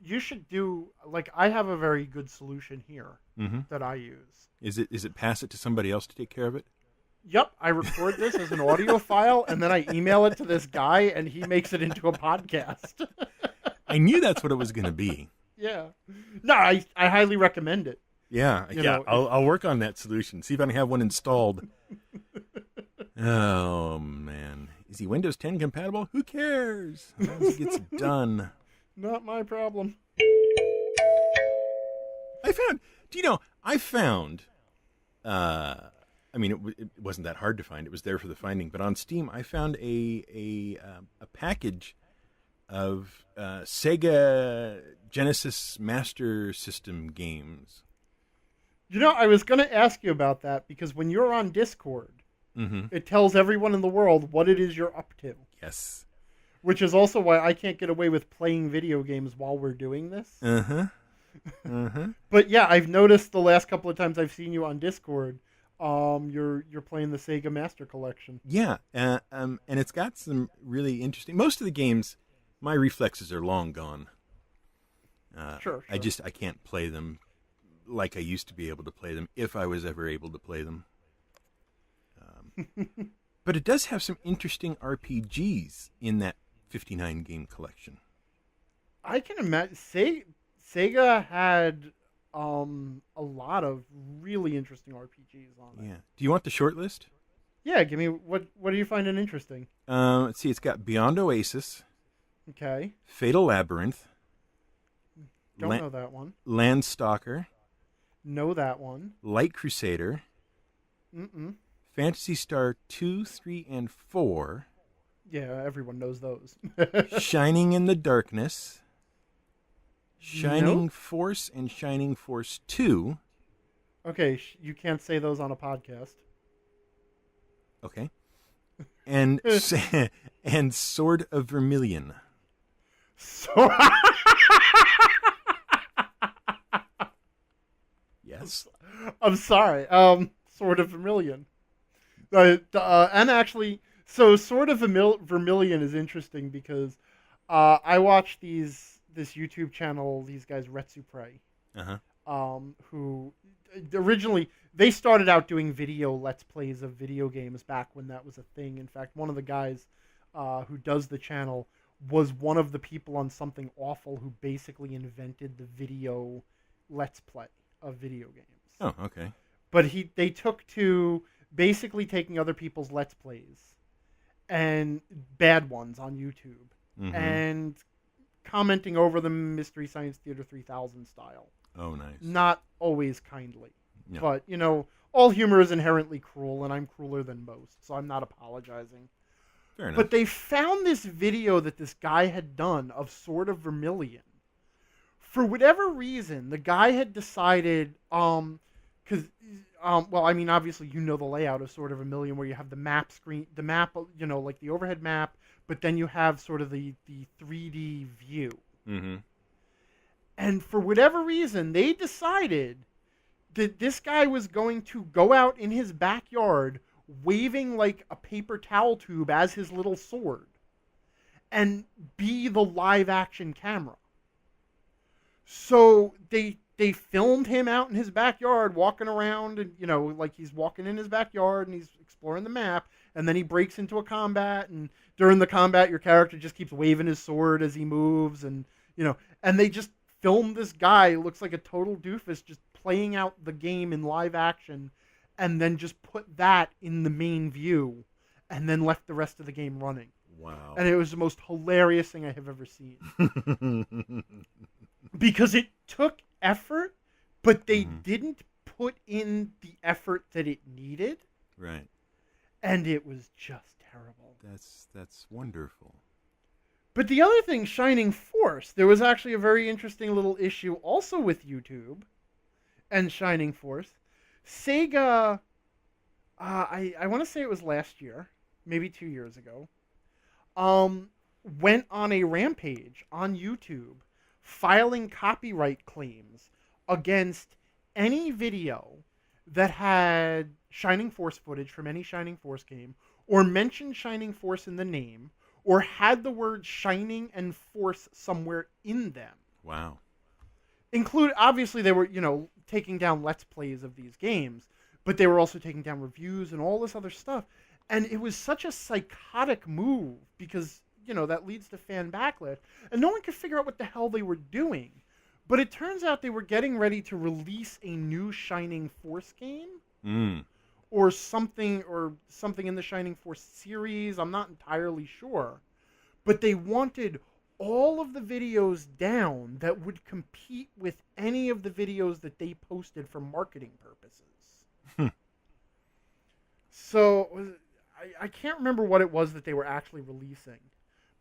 you should do, like, I have a very good solution here Mm-hmm. that I use. Is it pass it to somebody else to take care of it? Yep, I record this as an audio file, and then I email it to this guy, and he makes it into a podcast. I knew that's what it was going to be. Yeah. No, I highly recommend it. Yeah, You yeah. know, I'll work on that solution. See if I can have one installed. Oh man, is he Windows 10 compatible? Who cares? As long as it gets done. Not my problem. I found. Do you know? I found. I mean, it wasn't that hard to find. It was there for the finding. But on Steam, I found a package of Sega Genesis Master System games. You know, I was going to ask you about that because when you're on Discord, Mm-hmm. it tells everyone in the world what it is you're up to. Yes. Which is also why I can't get away with playing video games while we're doing this. Uh-huh. Uh-huh. But yeah, I've noticed the last couple of times I've seen you on Discord, you're playing the Sega Master Collection. Yeah, and it's got some really interesting. Most of the games, my reflexes are long gone. Sure. I can't play them like I used to be able to play them if I was ever able to play them. But it does have some interesting RPGs in that 59 game collection. I can imagine Sega had a lot of really interesting RPGs on it. Yeah. Do you want the short list? Yeah, give me what are you finding interesting? Let's see. It's got Beyond Oasis, Okay. Fatal Labyrinth, Don't know that one. Landstalker, Know that one. Light Crusader, Mm-mm. Phantasy Star 2, 3, and 4, Yeah, everyone knows those. Shining in the Darkness, Shining Nope. Force, and Shining Force 2. Okay, you can't say those on a podcast. Okay. And and Sword of Vermilion. So Yes. I'm sorry. Sword of Vermilion. And actually, so Sword of Vermilion is interesting because I watch this YouTube channel, these guys Retsu Prey, Uh-huh. who originally they started out doing video let's plays of video games back when that was a thing. In fact, one of the guys who does the channel was one of the people on Something Awful who basically invented the video let's play of video games. Oh, okay. But they took to basically taking other people's let's plays and bad ones on YouTube Mm-hmm. and commenting over them Mystery Science Theater 3000 style. Oh, nice. Not always kindly. No. But, you know, all humor is inherently cruel, and I'm crueler than most, so I'm not apologizing. Fair enough. But they found this video that this guy had done of Sword of Vermilion. For whatever reason, the guy had decided, because, well, I mean, obviously you know the layout of Sword of Vermilion, where you have the map screen, the map, you know, like the overhead map, but then you have sort of the 3D view. Mm-hmm. And for whatever reason, they decided that this guy was going to go out in his backyard waving like a paper towel tube as his little sword and be the live action camera. So they filmed him out in his backyard walking around, and you know, like he's walking in his backyard and he's exploring the map, and then he breaks into a combat, and during the combat your character just keeps waving his sword as he moves, and you know, and they just filmed this guy who looks like a total doofus just playing out the game in live action, and then just put that in the main view and then left the rest of the game running. Wow. And it was the most hilarious thing I have ever seen. Because it took effort, but they didn't put in the effort that it needed. Right. And it was just terrible. That's wonderful. But the other thing, Shining Force, there was actually a very interesting little issue also with YouTube and Shining Force. Sega, I want to say it was last year, maybe 2 years ago, went on a rampage on YouTube filing copyright claims against any video that had Shining Force footage from any Shining Force game, or mentioned Shining Force in the name, or had the word Shining and Force somewhere in them. Wow. Obviously, they were, taking down Let's Plays of these games, but they were also taking down reviews and all this other stuff. And it was such a psychotic move because, that leads to fan backlash. And no one could figure out what the hell they were doing. But it turns out they were getting ready to release a new Shining Force game. Mm. Or something in the Shining Force series. I'm not entirely sure. But they wanted all of the videos down that would compete with any of the videos that they posted for marketing purposes. So I can't remember what it was that they were actually releasing.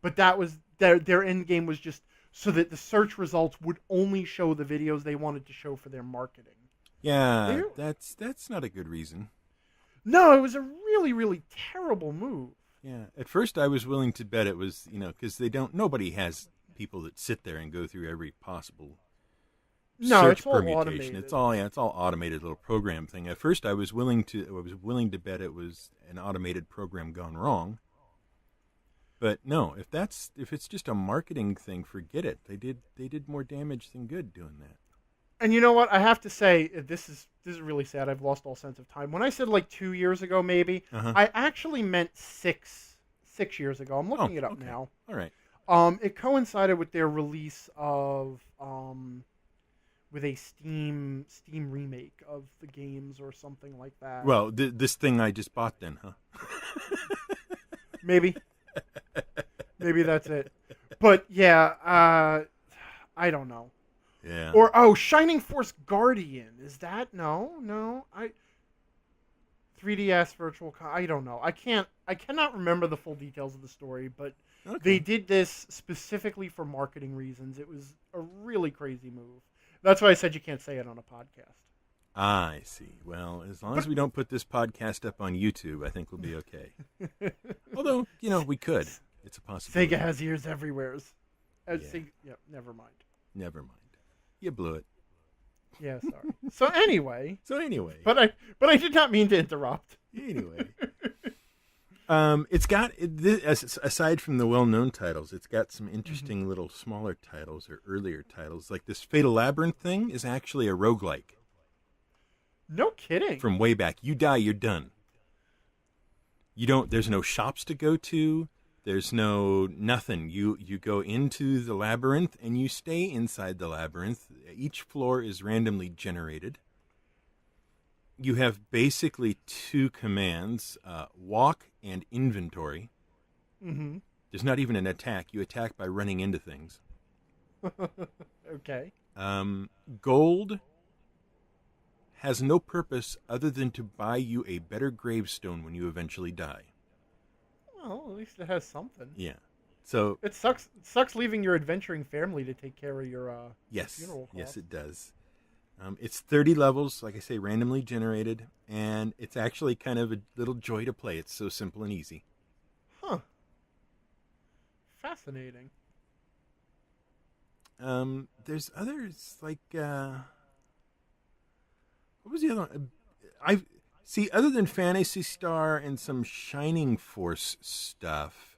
But that was their end game was just so that the search results would only show the videos they wanted to show for their marketing. Yeah, that's not a good reason. No, it was a really, really terrible move. Yeah, at first I was willing to bet it was, because nobody has people that sit there and go through every possible search it's all permutation. automated. It's all automated little program thing. At first I was willing to bet it was an automated program gone wrong. But no, if it's just a marketing thing, forget it. They did more damage than good doing that. And you know what? I have to say, this is really sad. I've lost all sense of time. When I said like 2 years ago, maybe, I actually meant six years ago. I'm looking it up now. All right. It coincided with their release of with a Steam remake of the games or something like that. Well, this thing I just bought then, huh? Maybe that's it. But yeah, I don't know. Yeah. Or Shining Force Guardian. Is that no? 3DS Virtual I don't know. I cannot remember the full details of the story, but they did this specifically for marketing reasons. It was a really crazy move. That's why I said you can't say it on a podcast. I see. Well, as long as we don't put this podcast up on YouTube, I think we'll be okay. Although, we could. It's a possibility. Sega has ears everywhere. Never mind. Never mind. You blew it. Yeah, sorry. So anyway. But I did not mean to interrupt. Anyway. It's got, aside from the well-known titles, it's got some interesting little smaller titles or earlier titles. Like this Fatal Labyrinth thing is actually a roguelike. No kidding. From way back. You die, you're done. There's no shops to go to. There's no nothing. You go into the labyrinth and you stay inside the labyrinth. Each floor is randomly generated. You have basically two commands, walk and inventory. Mm-hmm. There's not even an attack. You attack by running into things. Okay. Gold has no purpose other than to buy you a better gravestone when you eventually die. Well, at least it has something. Yeah. So it sucks leaving your adventuring family to take care of your funeral costs. Yes, it does. It's 30 levels, like I say, randomly generated, and it's actually kind of a little joy to play. It's so simple and easy. Huh. Fascinating. There's others like what was the other one? Other than Phantasy Star and some Shining Force stuff,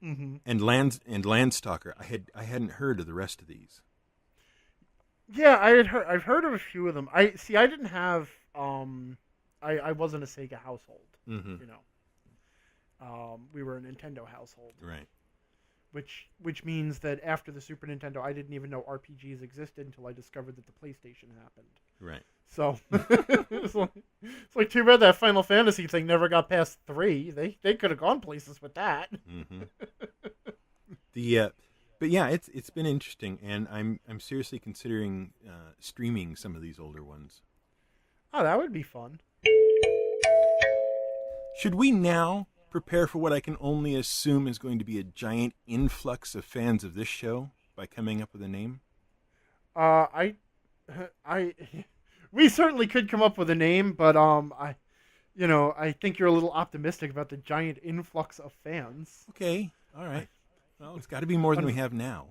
and Landstalker, I hadn't heard of the rest of these. Yeah, I've heard of a few of them. I didn't have I wasn't a Sega household. Mm-hmm. We were a Nintendo household. Right. Which means that after the Super Nintendo, I didn't even know RPGs existed until I discovered that the PlayStation happened. Right. So it's like too bad that Final Fantasy thing never got past 3. They could have gone places with that. Mm-hmm. But yeah, it's been interesting, and I'm seriously considering streaming some of these older ones. Oh, that would be fun. Should we now prepare for what I can only assume is going to be a giant influx of fans of this show by coming up with a name? We certainly could come up with a name, but I think you're a little optimistic about the giant influx of fans. Okay, all right. Well, it's got to be more than we have now.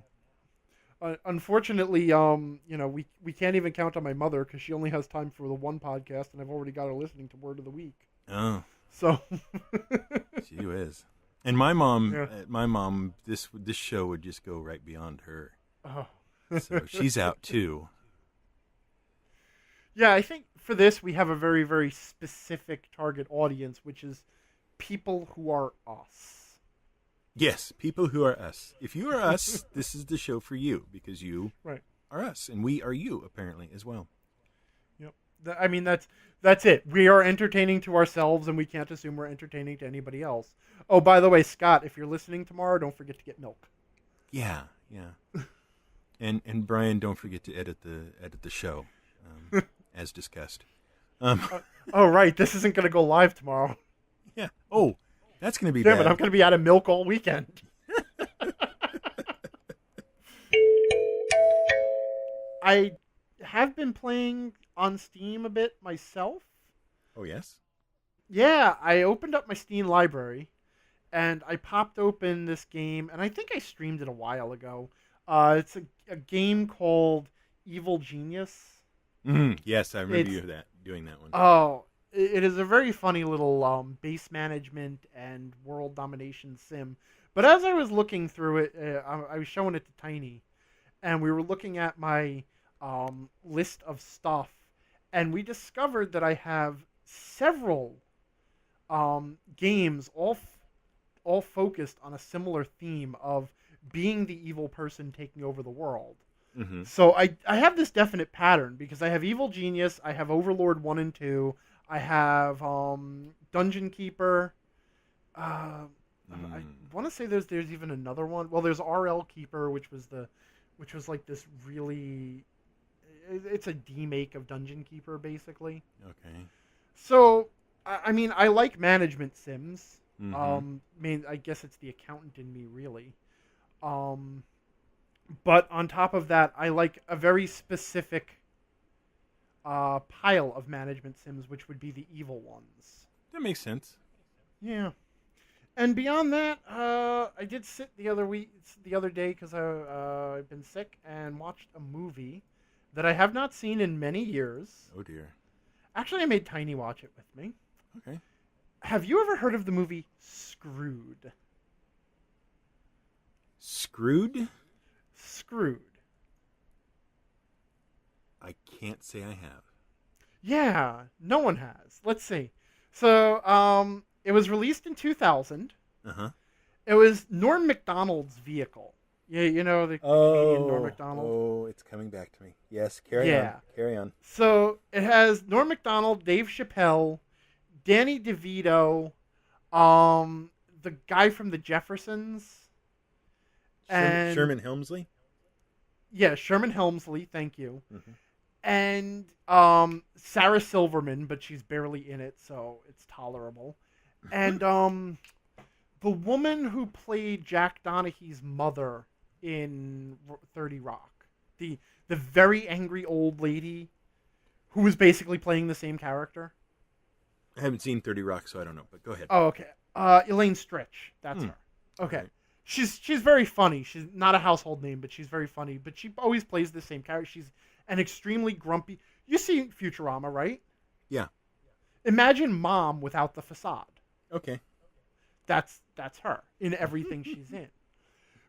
Unfortunately, we can't even count on my mother because she only has time for the one podcast, and I've already got her listening to Word of the Week. Oh, so she whiz. And my mom, this show would just go right beyond her. Oh, So she's out too. Yeah, I think for this we have a very, very specific target audience, which is people who are us. Yes, people who are us. If you are us, this is the show for you because you Right. are us, and we are you apparently as well. Yep. I mean, that's it. We are entertaining to ourselves, and we can't assume we're entertaining to anybody else. Oh, by the way, Scott, if you're listening tomorrow, don't forget to get milk. Yeah. And Brian, don't forget to edit the show, as discussed. Oh, right. This isn't going to go live tomorrow. Yeah. Oh, that's going to be Damn bad. it, I'm going to be out of milk all weekend. I have been playing on Steam a bit myself. Oh, yes? Yeah, I opened up my Steam library, and I popped open this game, and I think I streamed it a while ago. It's a game called Evil Genius. Yes, I remember you doing that one. Oh, it is a very funny little base management and world domination sim. But as I was looking through it, I was showing it to Tiny, and we were looking at my list of stuff, and we discovered that I have several games all focused on a similar theme of being the evil person taking over the world. Mm-hmm. So I have this definite pattern because I have Evil Genius, I have Overlord 1 and 2, I have Dungeon Keeper. I want to say there's even another one. Well, there's RL Keeper, which was like this really, it's a demake of Dungeon Keeper basically. Okay. So I mean, I like management sims. Mm-hmm. I mean, I guess it's the accountant in me really. But on top of that, I like a very specific pile of management sims, which would be the evil ones. That makes sense. Yeah. And beyond that, I did sit the other day because I've been sick and watched a movie that I have not seen in many years. Oh dear. Actually, I made Tiny watch it with me. Okay. Have you ever heard of the movie Screwed? Screwed? Screwed. I can't say I have. Yeah, no one has. Let's see. So, it was released in 2000. Uh-huh. It was Norm Macdonald's vehicle. Yeah, you know the comedian Norm Macdonald. Oh, it's coming back to me. Yes, carry on. So it has Norm Macdonald, Dave Chappelle, Danny DeVito, the guy from the Jeffersons, and Sherman Helmsley. Yeah, Sherman Helmsley. Thank you. Mm-hmm. And Sarah Silverman, but she's barely in it, so it's tolerable. And the woman who played Jack Donaghy's mother in 30 Rock, the very angry old lady who was basically playing the same character. I haven't seen 30 Rock, so I don't know, but go ahead. Oh, okay. Elaine Stritch, that's her. Okay. Okay. She's very funny. She's not a household name, but she's very funny. But she always plays the same character. She's an extremely grumpy. You see Futurama, right? Yeah. Imagine Mom without the facade. Okay. That's her in everything she's in.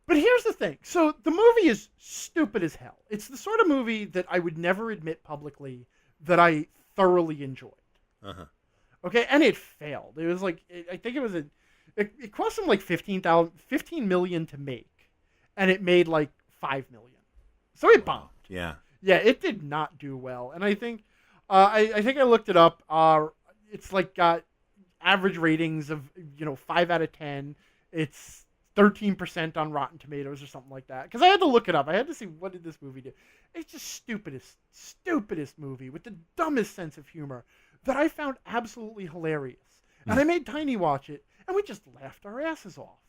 But here's the thing. So the movie is stupid as hell. It's the sort of movie that I would never admit publicly that I thoroughly enjoyed. Uh-huh. Okay, and it failed. It was like I think it was it cost them like 15 million to make, and it made like 5 million. So it bombed. Yeah. Yeah, it did not do well. And I think I think I looked it up. It's like got average ratings of 5 out of 10. It's 13% on Rotten Tomatoes or something like that. Because I had to look it up. I had to see what did this movie do. It's just stupidest movie with the dumbest sense of humor that I found absolutely hilarious. And I made Tiny watch it, and we just laughed our asses off.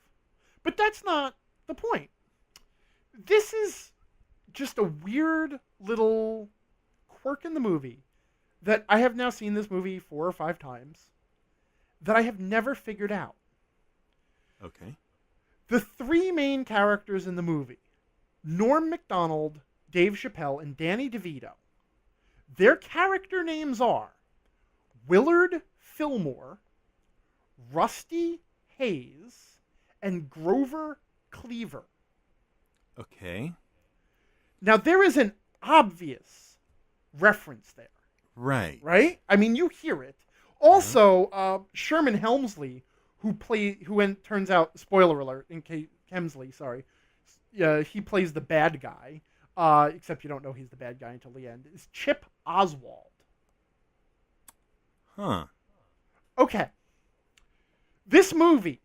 But that's not the point. This is just a weird little quirk in the movie that I have now seen this movie 4 or 5 times that I have never figured out. Okay. The 3 main characters in the movie, Norm Macdonald, Dave Chappelle, and Danny DeVito, their character names are Willard Fillmore, Rusty Hayes, and Grover Cleaver. Okay. Now, there is an obvious reference there, Right. right? I mean, you hear it. Also, Sherman Helmsley, turns out, spoiler alert, Hemsley, sorry, he plays the bad guy, except you don't know he's the bad guy until the end, is Chip Oswald. Huh. Okay. This movie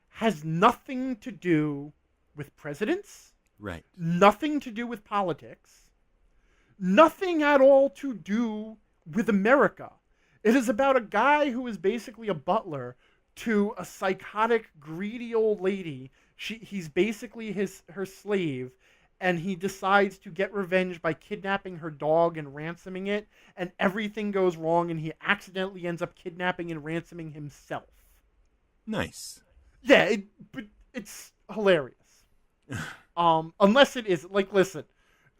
has nothing to do with presidents, Right. nothing to do with politics, nothing at all to do with America. It is about a guy who is basically a butler to a psychotic, greedy old lady. He's basically her slave, and he decides to get revenge by kidnapping her dog and ransoming it, and everything goes wrong, and he accidentally ends up kidnapping and ransoming himself. Nice. Yeah, but it's hilarious. Unless it is, like, listen,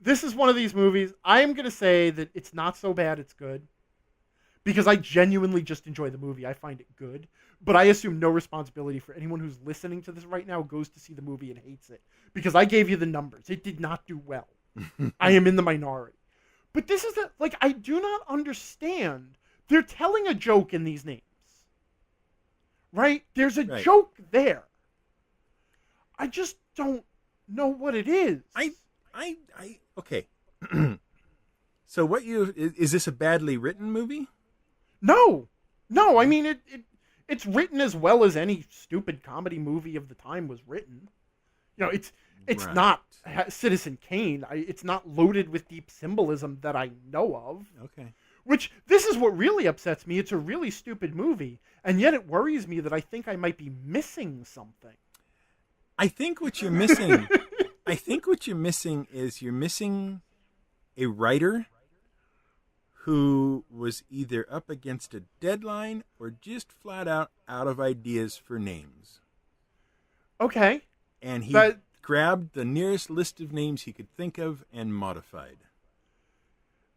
this is one of these movies, I am going to say that it's not so bad it's good, because I genuinely just enjoy the movie. I find it good, but I assume no responsibility for anyone who's listening to this right now goes to see the movie and hates it, because I gave you the numbers. It did not do well. I am in the minority. But this is, I do not understand. They're telling a joke in these names. Right? There's a joke there. I just don't know what it is. Okay. So is this a badly written movie? No. I mean, it's written as well as any stupid comedy movie of the time was written. It's right. Not Citizen Kane. It's not loaded with deep symbolism that I know of. Okay. Which, this is what really upsets me. It's a really stupid movie, and yet it worries me that I think I might be missing something. I think what you're missing is you're missing a writer who was either up against a deadline or just flat out of ideas for names. Okay. And he grabbed the nearest list of names he could think of and modified.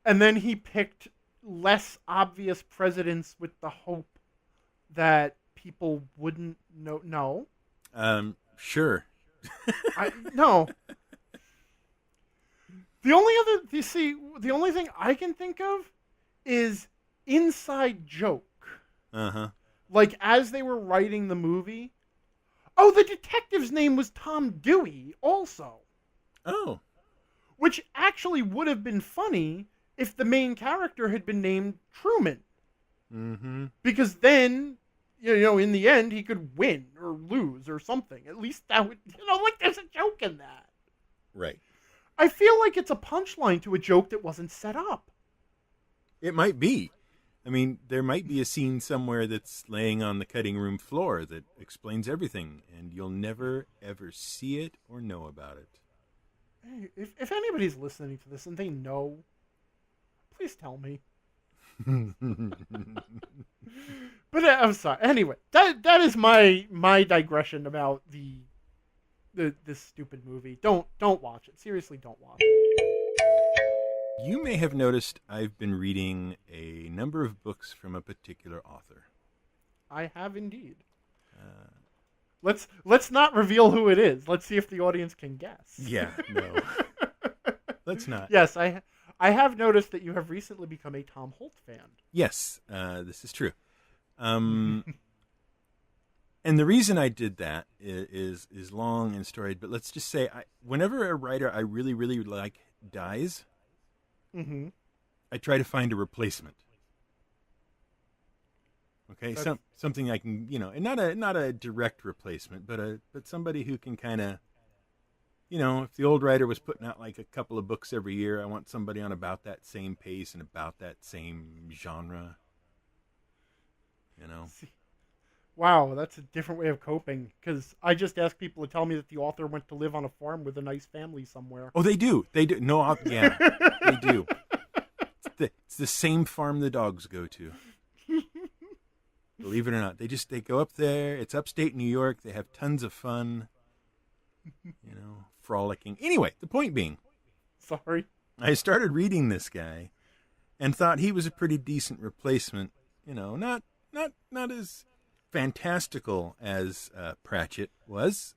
And then he picked less obvious presidents with the hope that people wouldn't know. No. Sure. No. The only thing I can think of is inside joke. Uh-huh. Like, as they were writing the movie. Oh, the detective's name was Tom Dewey also. Oh. Which actually would have been funny if the main character had been named Truman. Mm-hmm. Because then, in the end, he could win or lose or something. At least that would, there's a joke in that. Right. I feel like it's a punchline to a joke that wasn't set up. It might be. I mean, there might be a scene somewhere that's laying on the cutting room floor that explains everything, and you'll never, ever see it or know about it. Hey, if anybody's listening to this and they know, please tell me. But I'm sorry. Anyway, that is my digression about this stupid movie. Don't watch it. Seriously, don't watch it. You may have noticed I've been reading a number of books from a particular author. I have indeed. Let's not reveal who it is. Let's see if the audience can guess. Yeah, no. Let's not. Yes, I have noticed that you have recently become a Tom Holt fan. Yes, this is true. And the reason I did that is long and storied, but let's just say whenever a writer I really, really like dies, mm-hmm. I try to find a replacement. Okay, something I can, and not a direct replacement, but somebody who can kind of, if the old writer was putting out like a couple of books every year, I want somebody on about that same pace and about that same genre. Wow, that's a different way of coping, because I just ask people to tell me that the author went to live on a farm with a nice family somewhere. Oh, they do. No, yeah, they do. It's the same farm the dogs go to. Believe it or not, they go up there. It's upstate New York. They have tons of fun, frolicking. Anyway, the point being, sorry, I started reading this guy and thought he was a pretty decent replacement. Not as fantastical as Pratchett was,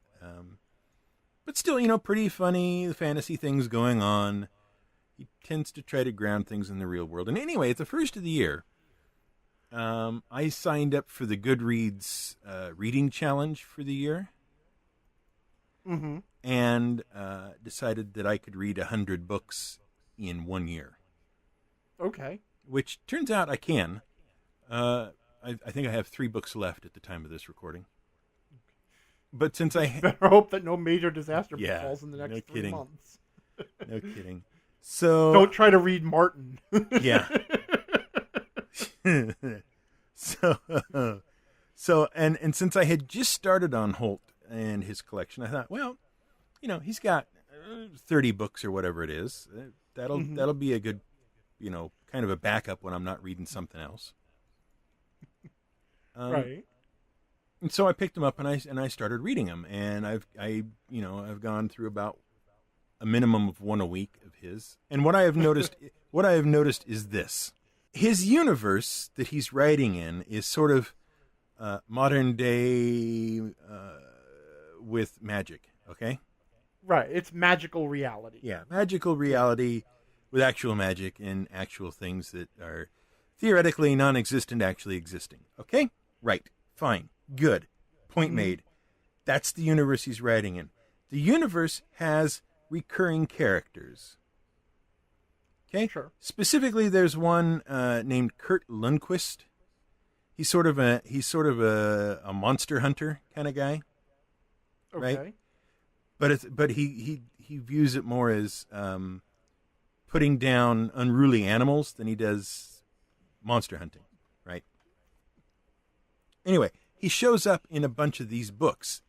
but still, you know, pretty funny. The fantasy things going on. He tends to try to ground things in the real world. And anyway, at the first of the year, I signed up for the Goodreads reading challenge for the year. Mm-hmm. And decided that I could read 100 books in 1 year. Okay. Which turns out I can. I think I have 3 books left at the time of this recording. But since I better hope that no major disaster Yeah, falls in the next no 3 kidding. months. No kidding. So Don't try to read Martin. Yeah. So and since I had just started on Holt and his collection, I thought, well, you know, he's got 30 books or whatever it is. That'll be a good, you know, kind of a backup when I'm not reading something else. Right. And so I picked them up and I started reading them, and I've gone through about a minimum of 1 a week of his. And what I have noticed is this: his universe that he's writing in is sort of modern day with magic. Okay. Right. It's magical reality. Yeah, magical reality with actual magic and actual things that are theoretically non-existent actually existing. Okay? Right. Fine. Good. Point made. That's the universe he's writing in. The universe has recurring characters. Okay? Sure. Specifically, there's one named Kurt Lundquist. He's sort of a monster hunter kind of guy. Okay. Right? But he views it more as putting down unruly animals than he does monster hunting, right? Anyway, he shows up in a bunch of these books.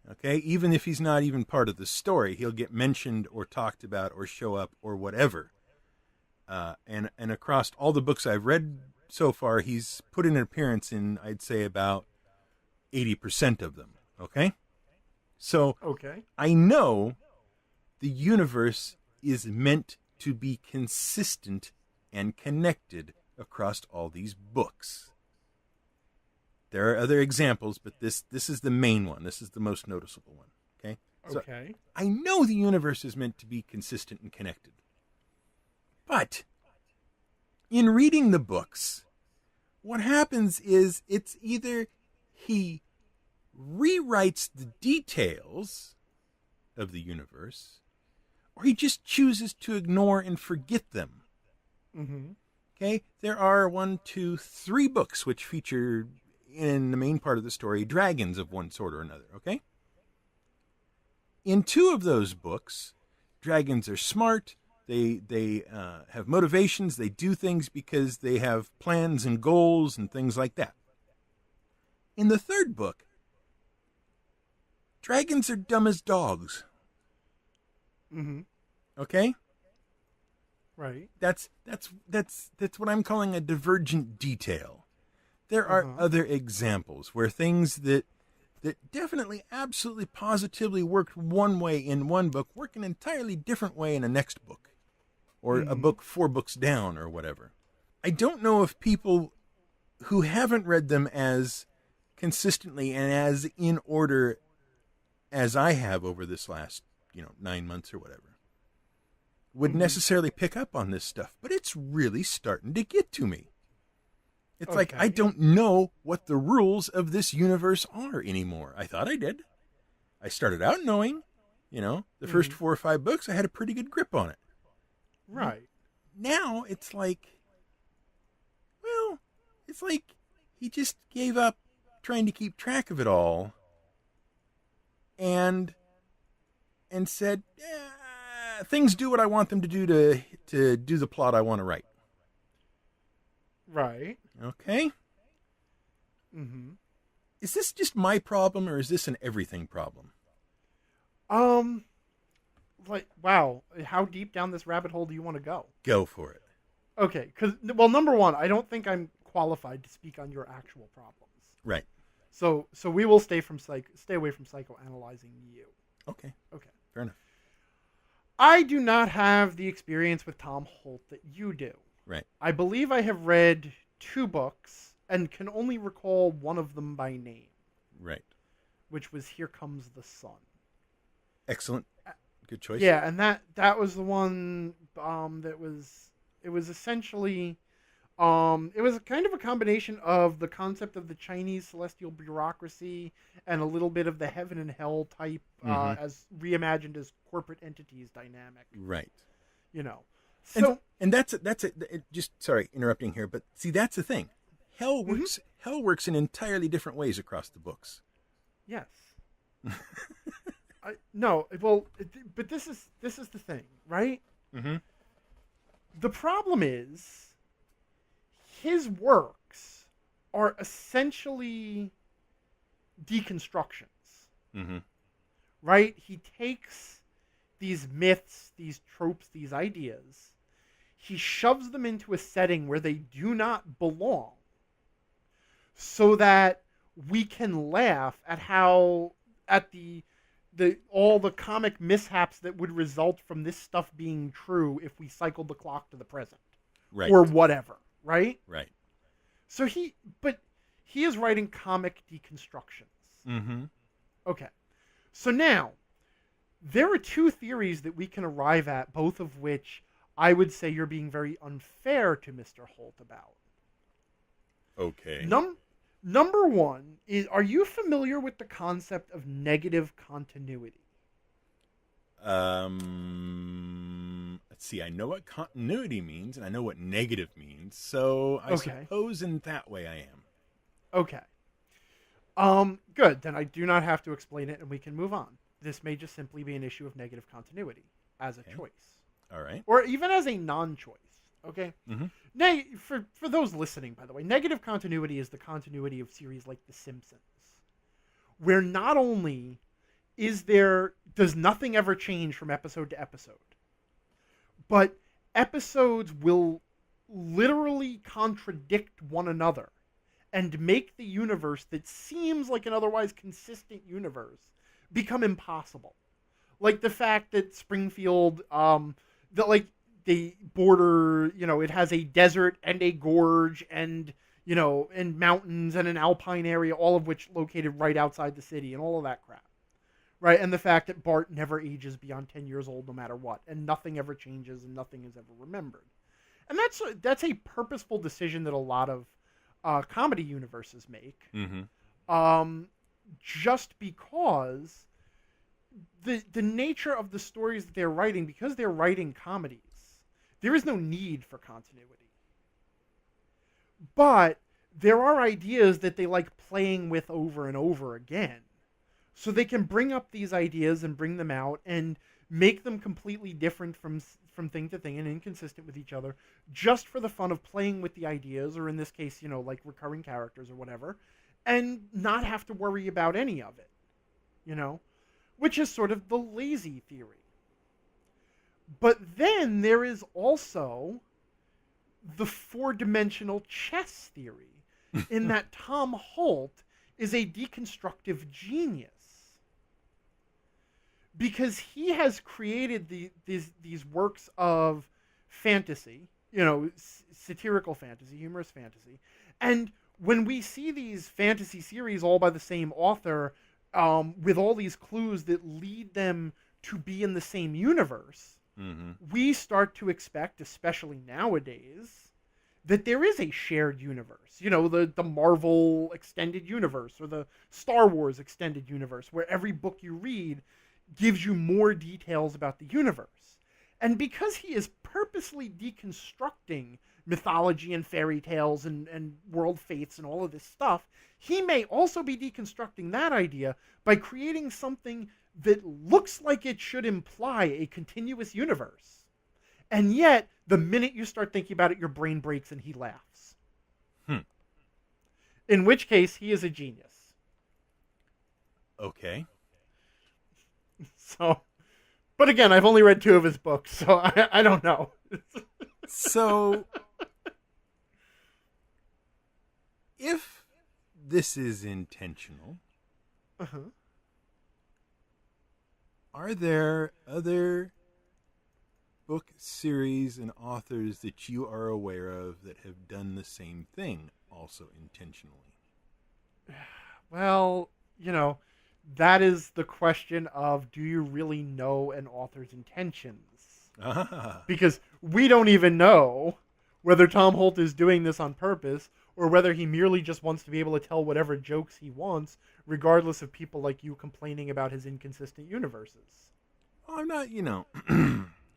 Okay, even if he's not even part of the story, he'll get mentioned or talked about or show up or whatever. And across all the books I've read so far, he's put in an appearance in, I'd say, about 80% of them. Okay. So Okay. I know the universe is meant to be consistent and connected across all these books. There are other examples, but this is the main one. This is the most noticeable one. Okay? Okay. So I know the universe is meant to be consistent and connected. But in reading the books, what happens is it's either he rewrites the details of the universe, or he just chooses to ignore and forget them. Mm-hmm. Okay? There are 3 books which feature, in the main part of the story, dragons of one sort or another. Okay? In 2 of those books, dragons are smart. They have motivations. They do things because they have plans and goals and things like that. In the 3rd book, dragons are dumb as dogs. Mm-hmm. Okay? Right. That's what I'm calling a divergent detail. There are other examples where things that definitely, absolutely, positively worked one way in one book work an entirely different way in a next book, or a book 4 books down, or whatever. I don't know if people who haven't read them as consistently and as in order as I have over this last 9 months or whatever would necessarily pick up on this stuff, but it's really starting to get to me. It's like I don't know what the rules of this universe are anymore. I thought I did. I started out knowing, the first 4 or 5 books, I had a pretty good grip on it. Right. Now it's like, he just gave up trying to keep track of it all and said, things do what I want them to do to do the plot I want to write. Right. Okay. Mm-hmm. Is this just my problem, or is this an everything problem? Wow, how deep down this rabbit hole do you want to go? Go for it. Okay, because, number one, I don't think I'm qualified to speak on your actual problems. Right. So we will stay away from psychoanalyzing you. Okay. Fair enough. I do not have the experience with Tom Holt that you do. Right. I believe I have read 2 books and can only recall one of them by name. Right. Which was Here Comes the Sun. Excellent. Good choice. Yeah, and that was the one it was essentially it was kind of a combination of the concept of the Chinese celestial bureaucracy and a little bit of the heaven and hell type as reimagined as corporate entities dynamic. Right. You know. So and that's just sorry interrupting here, but see that's the thing. Hell works in entirely different ways across the books. Yes. No, well, but this is the thing, right? Mm-hmm. The problem is his works are essentially deconstructions, right? He takes these myths, these tropes, these ideas, he shoves them into a setting where they do not belong, so that we can laugh at all the comic mishaps that would result from this stuff being true if we cycled the clock to the present, right, or whatever, right? Right. So he is writing comic deconstructions. Mm-hmm. Okay, so now there are two theories that we can arrive at, both of which I would say you're being very unfair to Mr. Holt about. Okay. Number one is, are you familiar with the concept of negative continuity? Let's see. I know what continuity means, and I know what negative means. So I suppose in that way I am. Okay. Good. Then I do not have to explain it, and we can move on. This may just simply be an issue of negative continuity as a choice. All right. Or even as a non-choice. Okay? Mm-hmm. For those listening, by the way, negative continuity is the continuity of series like The Simpsons, where not only does nothing ever change from episode to episode, but episodes will literally contradict one another and make the universe that seems like an otherwise consistent universe become impossible. Like the fact that Springfield, the border, it has a desert and a gorge and, and mountains and an alpine area, all of which located right outside the city and all of that crap. Right? And the fact that Bart never ages beyond 10 years old no matter what, and nothing ever changes and nothing is ever remembered. And that's a purposeful decision that a lot of comedy universes make. Mm-hmm. Just because the nature of the stories that they're writing, because they're writing comedies, there is no need for continuity. But there are ideas that they like playing with over and over again. So they can bring up these ideas and bring them out and make them completely different from thing to thing and inconsistent with each other, just for the fun of playing with the ideas, or in this case, like recurring characters or whatever, and not have to worry about any of it. Which is sort of the lazy theory. But then there is also the four-dimensional chess theory, in that Tom Holt is a deconstructive genius. Because he has created these works of fantasy, satirical fantasy, humorous fantasy. And when we see these fantasy series all by the same author, with all these clues that lead them to be in the same universe, we start to expect, especially nowadays, that there is a shared universe. The Marvel extended universe or the Star Wars extended universe, where every book you read gives you more details about the universe. And because he is purposely deconstructing mythology and fairy tales and world faiths and all of this stuff, he may also be deconstructing that idea by creating something that looks like it should imply a continuous universe. And yet, the minute you start thinking about it, your brain breaks and he laughs. In which case, he is a genius. Okay. So, but again, I've only read 2 of his books, so I don't know. So, if this is intentional, are there other book series and authors that you are aware of that have done the same thing, also intentionally? Well, That is the question of, do you really know an author's intentions? Ah. Because we don't even know whether Tom Holt is doing this on purpose or whether he merely just wants to be able to tell whatever jokes he wants, regardless of people like you complaining about his inconsistent universes. Well, I'm not,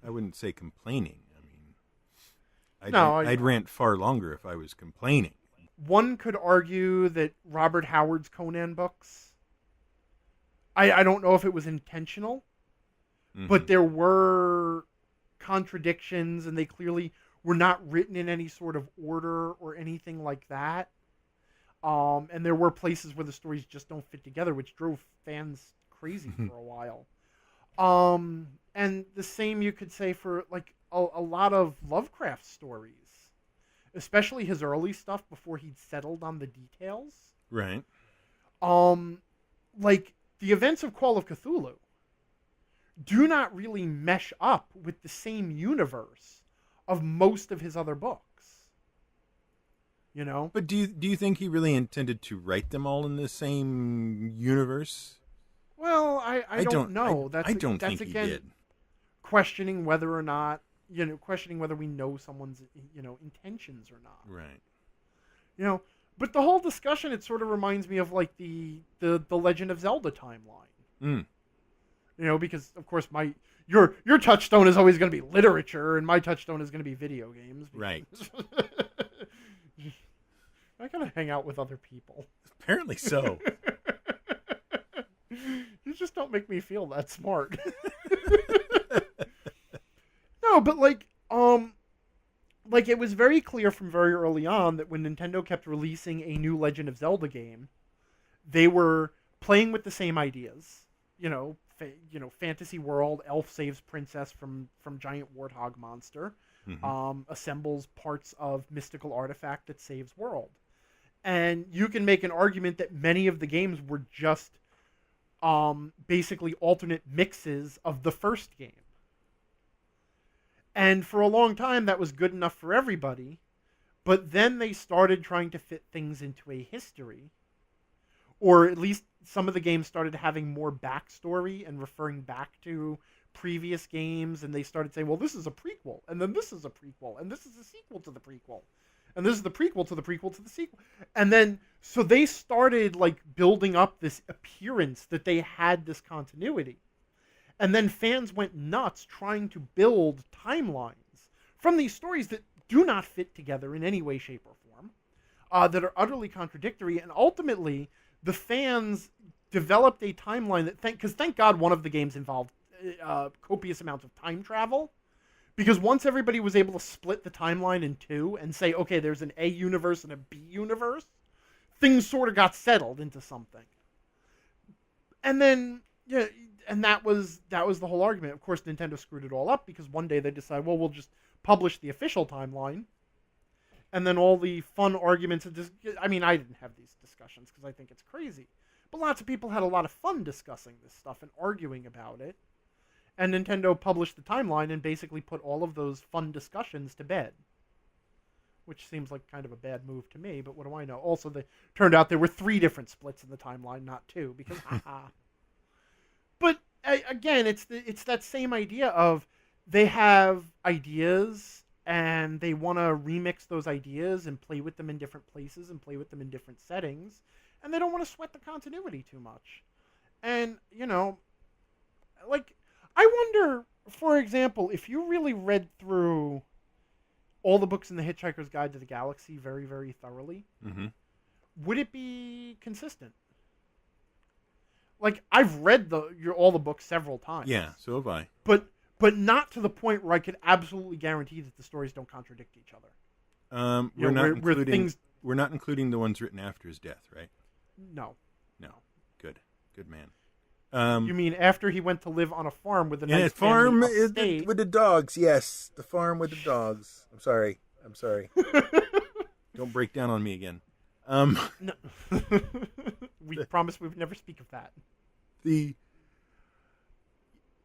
I wouldn't say complaining. I mean, No, I'd rant far longer if I was complaining. one could argue that Robert Howard's Conan books, I don't know if it was intentional, but there were contradictions, and they clearly were not written in any sort of order or anything like that. And there were places where the stories just don't fit together, which drove fans crazy for a while. And the same you could say for like a lot of Lovecraft stories, especially his early stuff before he'd settled on the details. Right. Like the events of Call of Cthulhu do not really mesh up with the same universe of most of his other books. You know? But do you think he really intended to write them all in the same universe? Well, I don't know. I don't that's think again he did. questioning whether or not, questioning whether we know someone's, intentions or not. Right. But the whole discussion, it sort of reminds me of like the Legend of Zelda timeline. Because of course your touchstone is always going to be literature, and my touchstone is going to be video games. Right. I gotta hang out with other people. Apparently so. You just don't make me feel that smart. No, but like it was very clear from very early on that when Nintendo kept releasing a new Legend of Zelda game, they were playing with the same ideas. Fantasy world, elf saves princess from giant warthog monster, assembles parts of mystical artifact that saves world. And you can make an argument that many of the games were just basically alternate mixes of the first game. And for a long time, that was good enough for everybody. But then they started trying to fit things into a history. Or at least some of the games started having more backstory and referring back to previous games. And they started saying, well, this is a prequel. And then this is a prequel. And this is a sequel to the prequel. And this is the prequel to the prequel to the sequel. And then, so they started like building up this appearance that they had this continuity. And then fans went nuts trying to build timelines from these stories that do not fit together in any way, shape, or form, that are utterly contradictory. And ultimately, the fans developed a timeline that, thank God one of the games involved copious amounts of time travel. Because once everybody was able to split the timeline in two and say, okay, there's an A universe and a B universe, things sort of got settled into something. And then, and that was the whole argument. Of course, Nintendo screwed it all up because one day they decided, well, we'll just publish the official timeline. And then all the fun arguments, I didn't have these discussions because I think it's crazy. But lots of people had a lot of fun discussing this stuff and arguing about it. And Nintendo published the timeline and basically put all of those fun discussions to bed. Which seems like kind of a bad move to me, but what do I know? Also, turned out there were 3 different splits in the timeline, not 2, because haha. But again, it's that same idea of they have ideas and they want to remix those ideas and play with them in different places and play with them in different settings, and they don't want to sweat the continuity too much. And, I wonder, for example, if you really read through all the books in the Hitchhiker's Guide to the Galaxy very, very thoroughly, would it be consistent? Like, I've read all the books several times. Yeah, so have I. But not to the point where I could absolutely guarantee that the stories don't contradict each other. We're not including the ones written after his death, right? No. Good man. You mean after he went to live on a farm with a nice farm family with the dogs? Yes, the farm with the dogs. I'm sorry. Don't break down on me again. No. We promise we would never speak of that.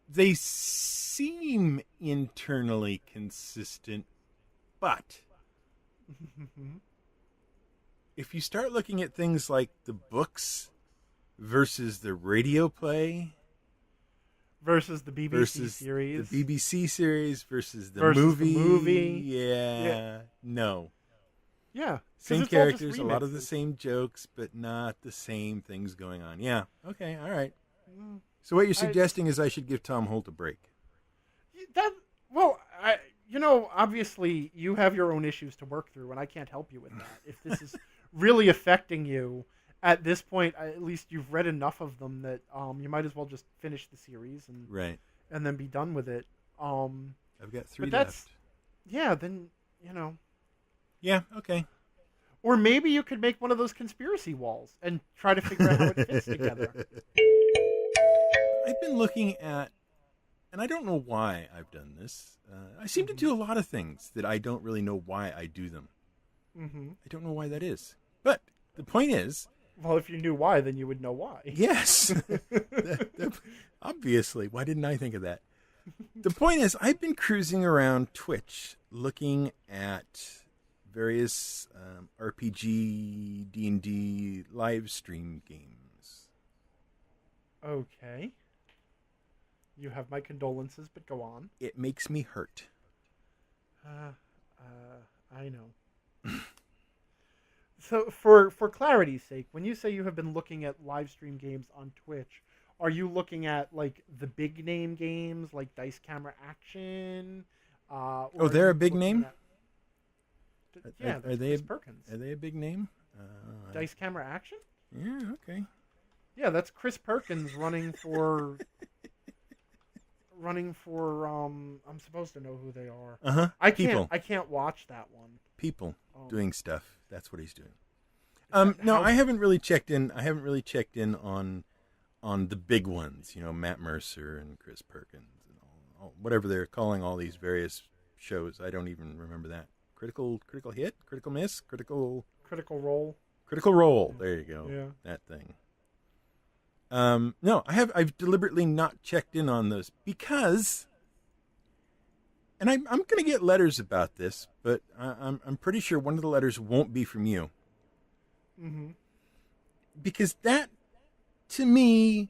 They seem internally consistent, but if you start looking at things like the books versus the radio play versus the BBC versus series. the BBC series versus the Versus movie. the movie. Yeah. No. Yeah. 'Cause Same it's all just characters, a lot of the remixes. same jokes, but not the same things going on. Yeah. Okay. All right. Mm, So what you're suggesting is I should give Tom Holt a break. Obviously you have your own issues to work through, and I can't help you with that. If this is really affecting you at this point, at least you've read enough of them that you might as well just finish the series and Right. and then be done with it. I've got 3 but that's left. yeah. Then Yeah. Okay. or maybe you could make one of those conspiracy walls and try to figure out how it fits together. I've been looking at, and I don't know why I've done this. I seem to do a lot of things that I don't really know why I do them. Mm-hmm. I don't know why that is. But the point is, Well, if you knew why, then you would know why. yes, obviously. Why didn't I think of that? The point is, I've been cruising around Twitch looking at various RPG, D&D live stream games. Okay. You have my condolences, but go on. It makes me hurt. I know. So, for clarity's sake, when you say you have been looking at live stream games on Twitch, are you looking at like the big name games like Dice Camera Action? Or they're are a you big looking name? Yeah, Are they Chris Perkins. Are they a big name? Dice Camera Action? Yeah, okay. Yeah, that's Chris Perkins running for. I'm supposed to know who they are. Uh-huh. I People. can't watch that one. People doing stuff. That's what he's doing. Is that No, how- I haven't really checked in. I haven't really checked in on the big ones. You know, Matt Mercer and Chris Perkins and all whatever they're calling all these various shows. I don't even remember that. Critical hit, critical miss, critical Role. There you go. Yeah. That thing. No, I've deliberately not checked in on those because, and I'm going to get letters about this, but I'm pretty sure one of the letters won't be from you. Mm-hmm. Because that, to me,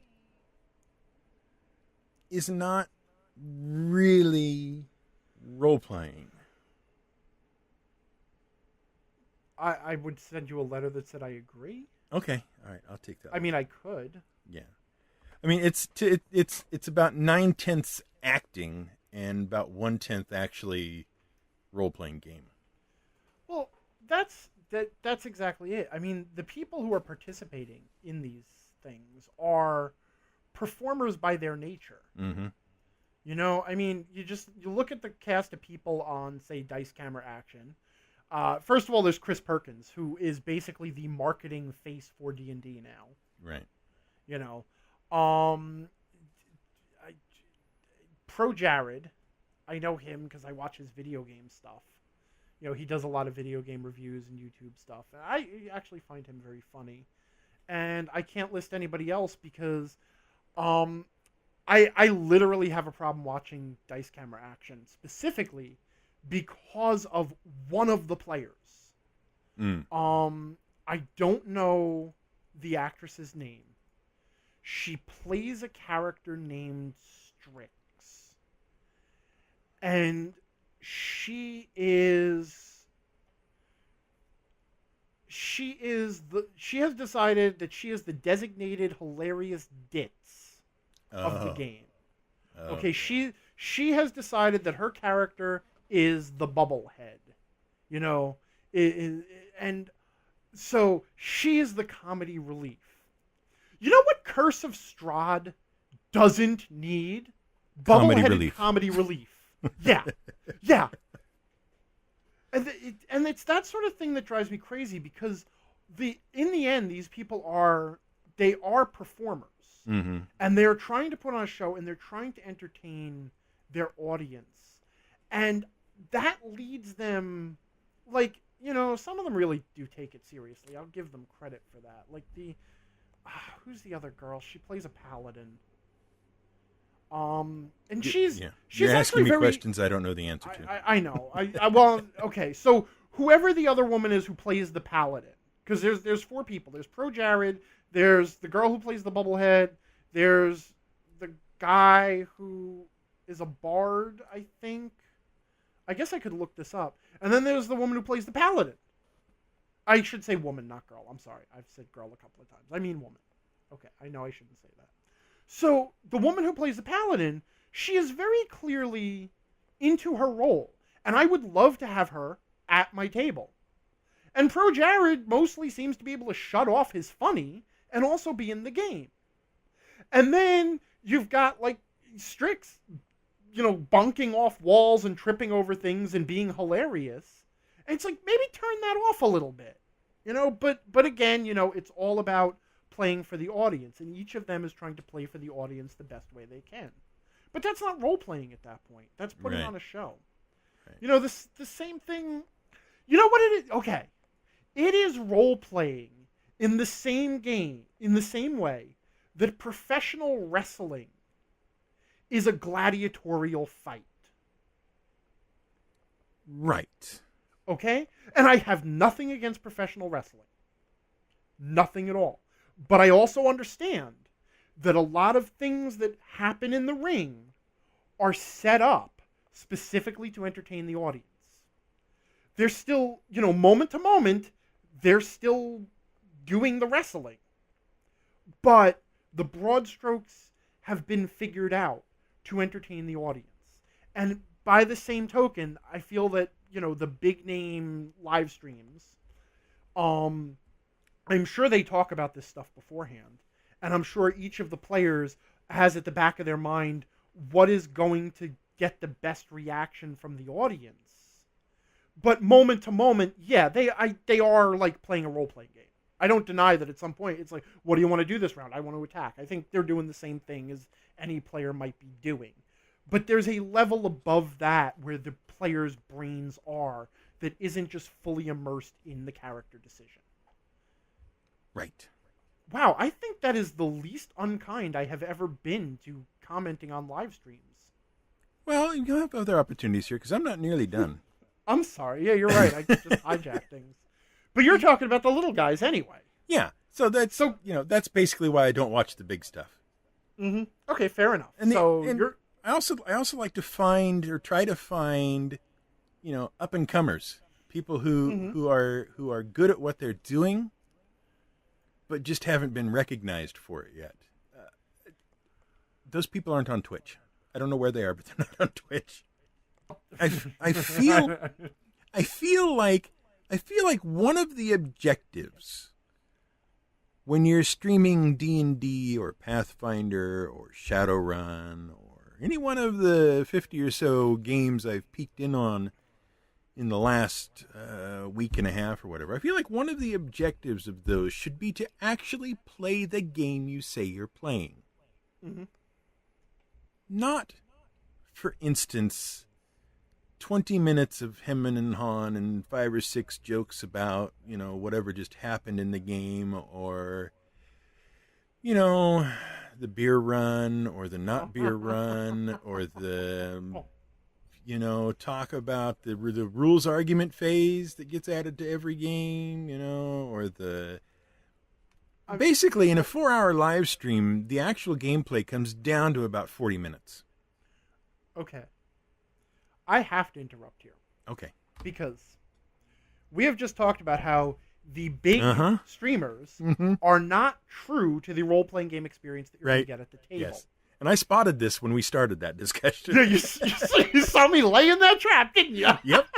is not really role-playing. I would send you a letter that said I agree. Okay, all right, I'll take that. I mean, I could. Yeah, I mean it's about 9/10 acting and about 1/10 actually role-playing game. Well, that's exactly it. I mean, the people who are participating in these things are performers by their nature. Mm-hmm. You know, I mean, you look at the cast of people on, say, Dice Camera Action. First of all, there's Chris Perkins, who is basically the marketing face for D&D now. Right. You know, Pro Jared, I know him because I watch his video game stuff. You know, he does a lot of video game reviews and YouTube stuff. And I actually find him very funny. And I can't list anybody else because I literally have a problem watching Dice Camera Action, specifically because of one of the players. I don't know the actress's name. She plays a character named Strix. And she has decided that she is the designated hilarious ditz of the game. Oh. Okay, she has decided that her character is the bubblehead. You know, and so she is the comedy relief. You know what Curse of Strahd doesn't need? Comedy Bubbleheaded relief. comedy relief. Yeah. Yeah. And it's that sort of thing that drives me crazy because in the end, these people are performers. Mm-hmm. And they're trying to put on a show and they're trying to entertain their audience. And that leads them, like, you know, some of them really do take it seriously. I'll give them credit for that. Like who's the other girl? She plays a paladin. And she's You're asking me very, questions I don't know the answer to. I know. Well, okay. So whoever the other woman is who plays the paladin, because there's 4 people. There's Pro Jared, There's the girl who plays the bubblehead. There's the guy who is a bard, I think. I guess I could look this up. And then there's the woman who plays the paladin. I should say woman, not girl. I'm sorry. I've said girl a couple of times. I mean woman. Okay, I know I shouldn't say that. So the woman who plays the paladin, she is very clearly into her role. And I would love to have her at my table. And Pro Jared mostly seems to be able to shut off his funny and also be in the game. And then you've got, like, Strix, bunking off walls and tripping over things and being hilarious. And it's like, maybe turn that off a little bit. But again, it's all about playing for the audience. And each of them is trying to play for the audience the best way they can. But that's not role-playing at that point. That's putting on a show. Right. The same thing... You know what it is? Okay. It is role-playing in the same game, in the same way that professional wrestling is a gladiatorial fight. Right. Okay? And I have nothing against professional wrestling. Nothing at all. But I also understand that a lot of things that happen in the ring are set up specifically to entertain the audience. They're still, moment to moment, they're still doing the wrestling. But the broad strokes have been figured out to entertain the audience. And by the same token, I feel that, the big name live streams, I'm sure they talk about this stuff beforehand. And I'm sure each of the players has at the back of their mind what is going to get the best reaction from the audience. But moment to moment, yeah, they are like playing a role-playing game. I don't deny that at some point it's like, what do you want to do this round? I want to attack. I think they're doing the same thing as any player might be doing. But there's a level above that where the players' brains are that isn't just fully immersed in the character decision. Right. Wow, I think that is the least unkind I have ever been to commenting on live streams. Well, you have other opportunities here because I'm not nearly done. I'm sorry. Yeah, you're right. I just hijack things. But you're talking about the little guys anyway. Yeah. So that's basically why I don't watch the big stuff. Mm-hmm. Okay, fair enough. I also like to find or try to find, up and comers, people who are good at what they're doing, but just haven't been recognized for it yet. Those people aren't on Twitch. I don't know where they are, but they're not on Twitch. I feel like one of the objectives when you're streaming D&D or Pathfinder or Shadowrun or any one of the 50 or so games I've peeked in on in the last week and a half or whatever, I feel like one of the objectives of those should be to actually play the game you say you're playing. Mm-hmm. Not, for instance, 20 minutes of hem and haw and 5 or 6 jokes about, whatever just happened in the game, or, the beer run or the not beer run, or the, talk about the rules argument phase that gets added to every game, or the... Basically, in a 4-hour live stream, the actual gameplay comes down to about 40 minutes. Okay. I have to interrupt here. Okay. Because we have just talked about how the big streamers are not true to the role-playing game experience that you're going to get at the table. Yes. And I spotted this when we started that discussion. Yeah, you saw me laying that trap, didn't you? Yep.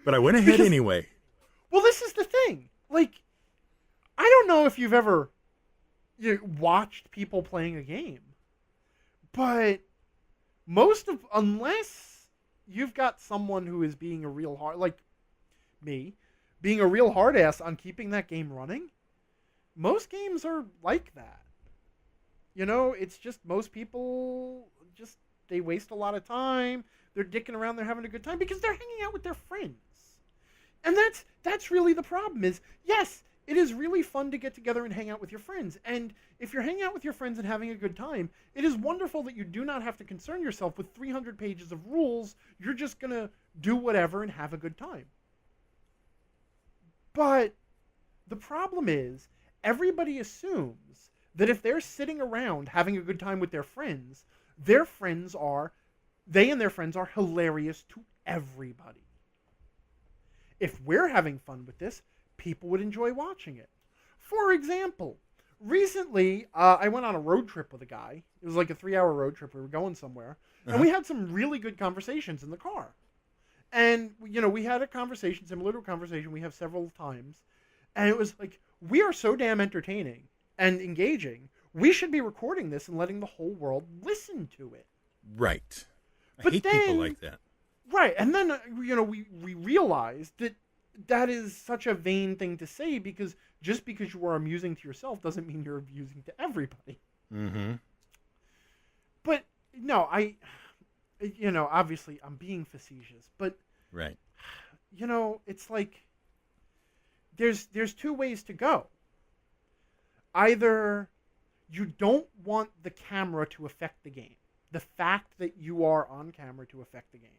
But I went ahead anyway. Well, this is the thing. Like, I don't know if you've ever watched people playing a game, but unless you've got someone who is being a real like me, being a real hard ass on keeping that game running, most games are like that. It's just most people they waste a lot of time. They're dicking around. They're having a good time because they're hanging out with their friends. And that's really the problem is, yes, it is really fun to get together and hang out with your friends. And if you're hanging out with your friends and having a good time, it is wonderful that you do not have to concern yourself with 300 pages of rules. You're just going to do whatever and have a good time. But the problem is, everybody assumes that if they're sitting around having a good time with their friends they and their friends are hilarious to everybody. If we're having fun with this, people would enjoy watching it. For example, recently, I went on a road trip with a guy. It was like a 3-hour road trip. We were going somewhere. And we had some really good conversations in the car. And, we had a conversation, similar to a conversation we have several times. And it was like, we are so damn entertaining and engaging. We should be recording this and letting the whole world listen to it. Right. But I hate people like that. Right. And then, we realized that is such a vain thing to say, because just because you are amusing to yourself doesn't mean you're amusing to everybody. Mm-hmm. But no, obviously I'm being facetious, but right. It's like there's two ways to go. Either you don't want the camera to affect the game, the fact that you are on camera to affect the game,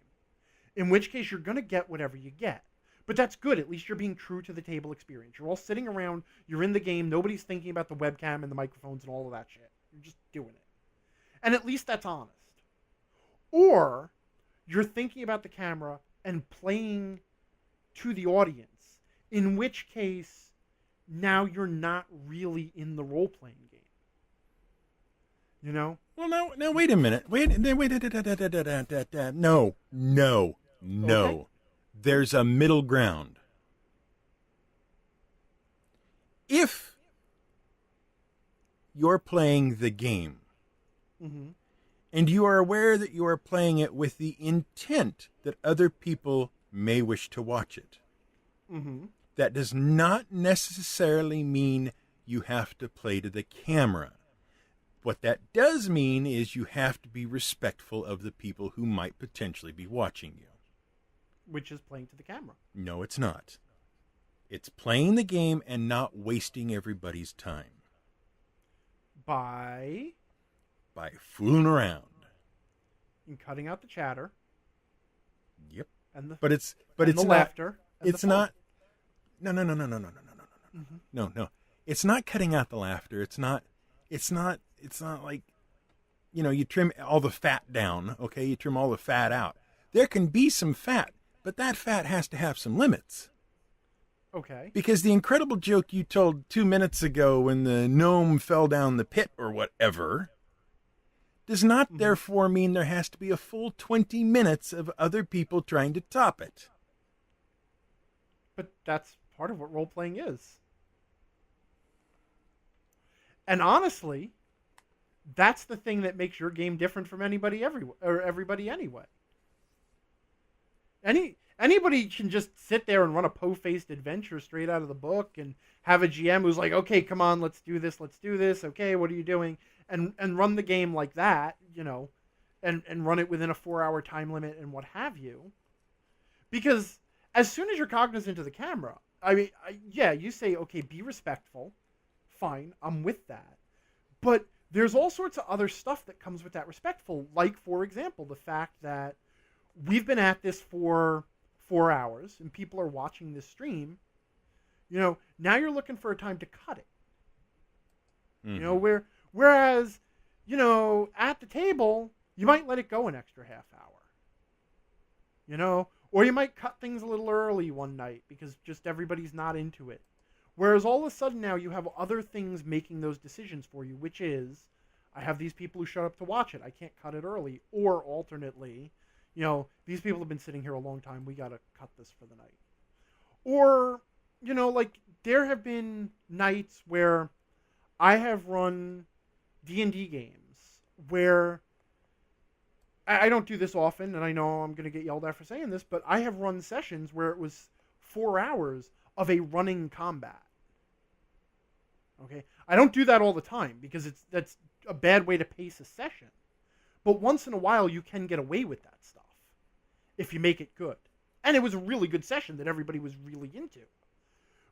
in which case you're going to get whatever you get. But that's good. At least you're being true to the table experience. You're all sitting around. You're in the game. Nobody's thinking about the webcam and the microphones and all of that shit. You're just doing it. And at least that's honest. Or you're thinking about the camera and playing to the audience, in which case now you're not really in the role-playing game. Well, now, wait a minute. Wait. No. Okay. There's a middle ground. If you're playing the game, mm-hmm. and you are aware that you are playing it with the intent that other people may wish to watch it, mm-hmm. that does not necessarily mean you have to play to the camera. What that does mean is you have to be respectful of the people who might potentially be watching you. Which is playing to the camera. No, it's not. It's playing the game and not wasting everybody's time. By fooling around. And cutting out the chatter. Yep. And the it's the not, laughter. It's not. No. Mm-hmm. No. It's not cutting out the laughter. It's not like, you trim all the fat down. Okay, you trim all the fat out. There can be some fat, but that fat has to have some limits. Okay. Because the incredible joke you told 2 minutes ago when the gnome fell down the pit or whatever does not mm-hmm. therefore mean there has to be a full 20 minutes of other people trying to top it. But that's part of what role-playing is. And honestly, that's the thing that makes your game different from everybody anyway. Anybody can just sit there and run a po-faced adventure straight out of the book and have a GM who's like, okay, come on, let's do this. Okay, what are you doing? And run the game like that, and run it within a 4-hour time limit and what have you. Because as soon as you're cognizant of the camera, you say, okay, be respectful. Fine, I'm with that. But there's all sorts of other stuff that comes with that respectful. Like, for example, the fact that we've been at this for 4 hours and people are watching this stream. Now you're looking for a time to cut it. Mm-hmm. Whereas, at the table, you might let it go an extra half hour. Or you might cut things a little early one night because just everybody's not into it. Whereas all of a sudden now you have other things making those decisions for you, which is, I have these people who showed up to watch it. I can't cut it early. Or alternately, these people have been sitting here a long time. We got to cut this for the night. Or, there have been nights where I have run D&D games where I don't do this often, and I know I'm going to get yelled at for saying this, but I have run sessions where it was 4 hours of a running combat. Okay? I don't do that all the time because that's a bad way to pace a session. But once in a while, you can get away with that stuff if you make it good. And it was a really good session that everybody was really into.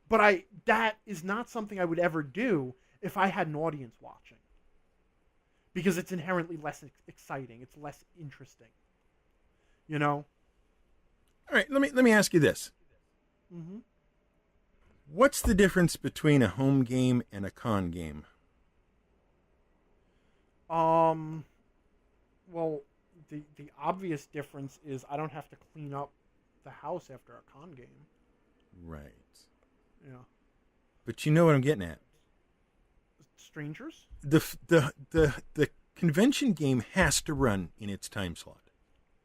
But that is not something I would ever do if I had an audience watching. Because it's inherently less exciting. It's less interesting. All right, let me ask you this. Mm-hmm. What's the difference between a home game and a con game? Well, the obvious difference is I don't have to clean up the house after a con game. Right. Yeah. But you know what I'm getting at. Strangers? The convention game has to run in its time slot.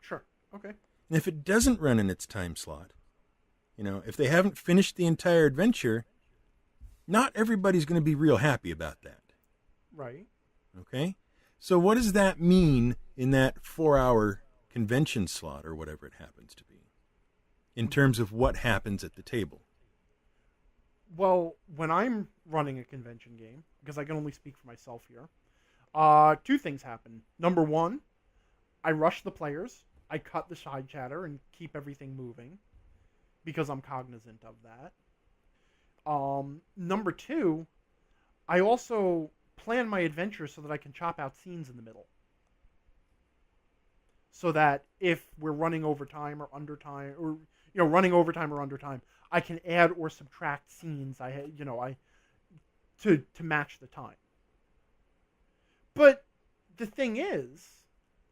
Sure. Okay. And if it doesn't run in its time slot, if they haven't finished the entire adventure, not everybody's going to be real happy about that. Right. Okay? So what does that mean in that 4-hour convention slot or whatever it happens to be in terms of what happens at the table? Well, when I'm running a convention game, because I can only speak for myself here, two things happen. Number one, I rush the players. I cut the side chatter and keep everything moving because I'm cognizant of that. Number two, I also plan my adventure so that I can chop out scenes in the middle. So that if we're running overtime or under time, or running overtime or under time, I can add or subtract scenes to match the time. But the thing is,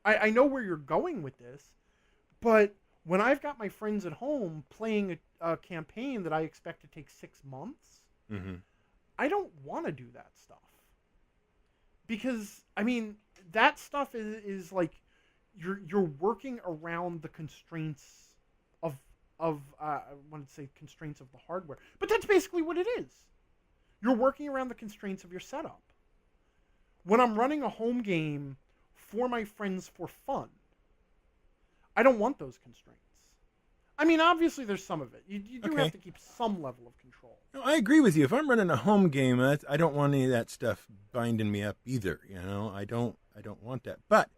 I know where you're going with this, but when I've got my friends at home playing a campaign that I expect to take 6 months, I don't want to do that stuff. Because, that stuff is like, you're working around the constraints I want to say constraints of the hardware. But that's basically what it is. You're working around the constraints of your setup. When I'm running a home game for my friends for fun, I don't want those constraints. Obviously there's some of it. You do have to keep some level of control. No, I agree with you. If I'm running a home game, I don't want any of that stuff binding me up either. I don't want that. But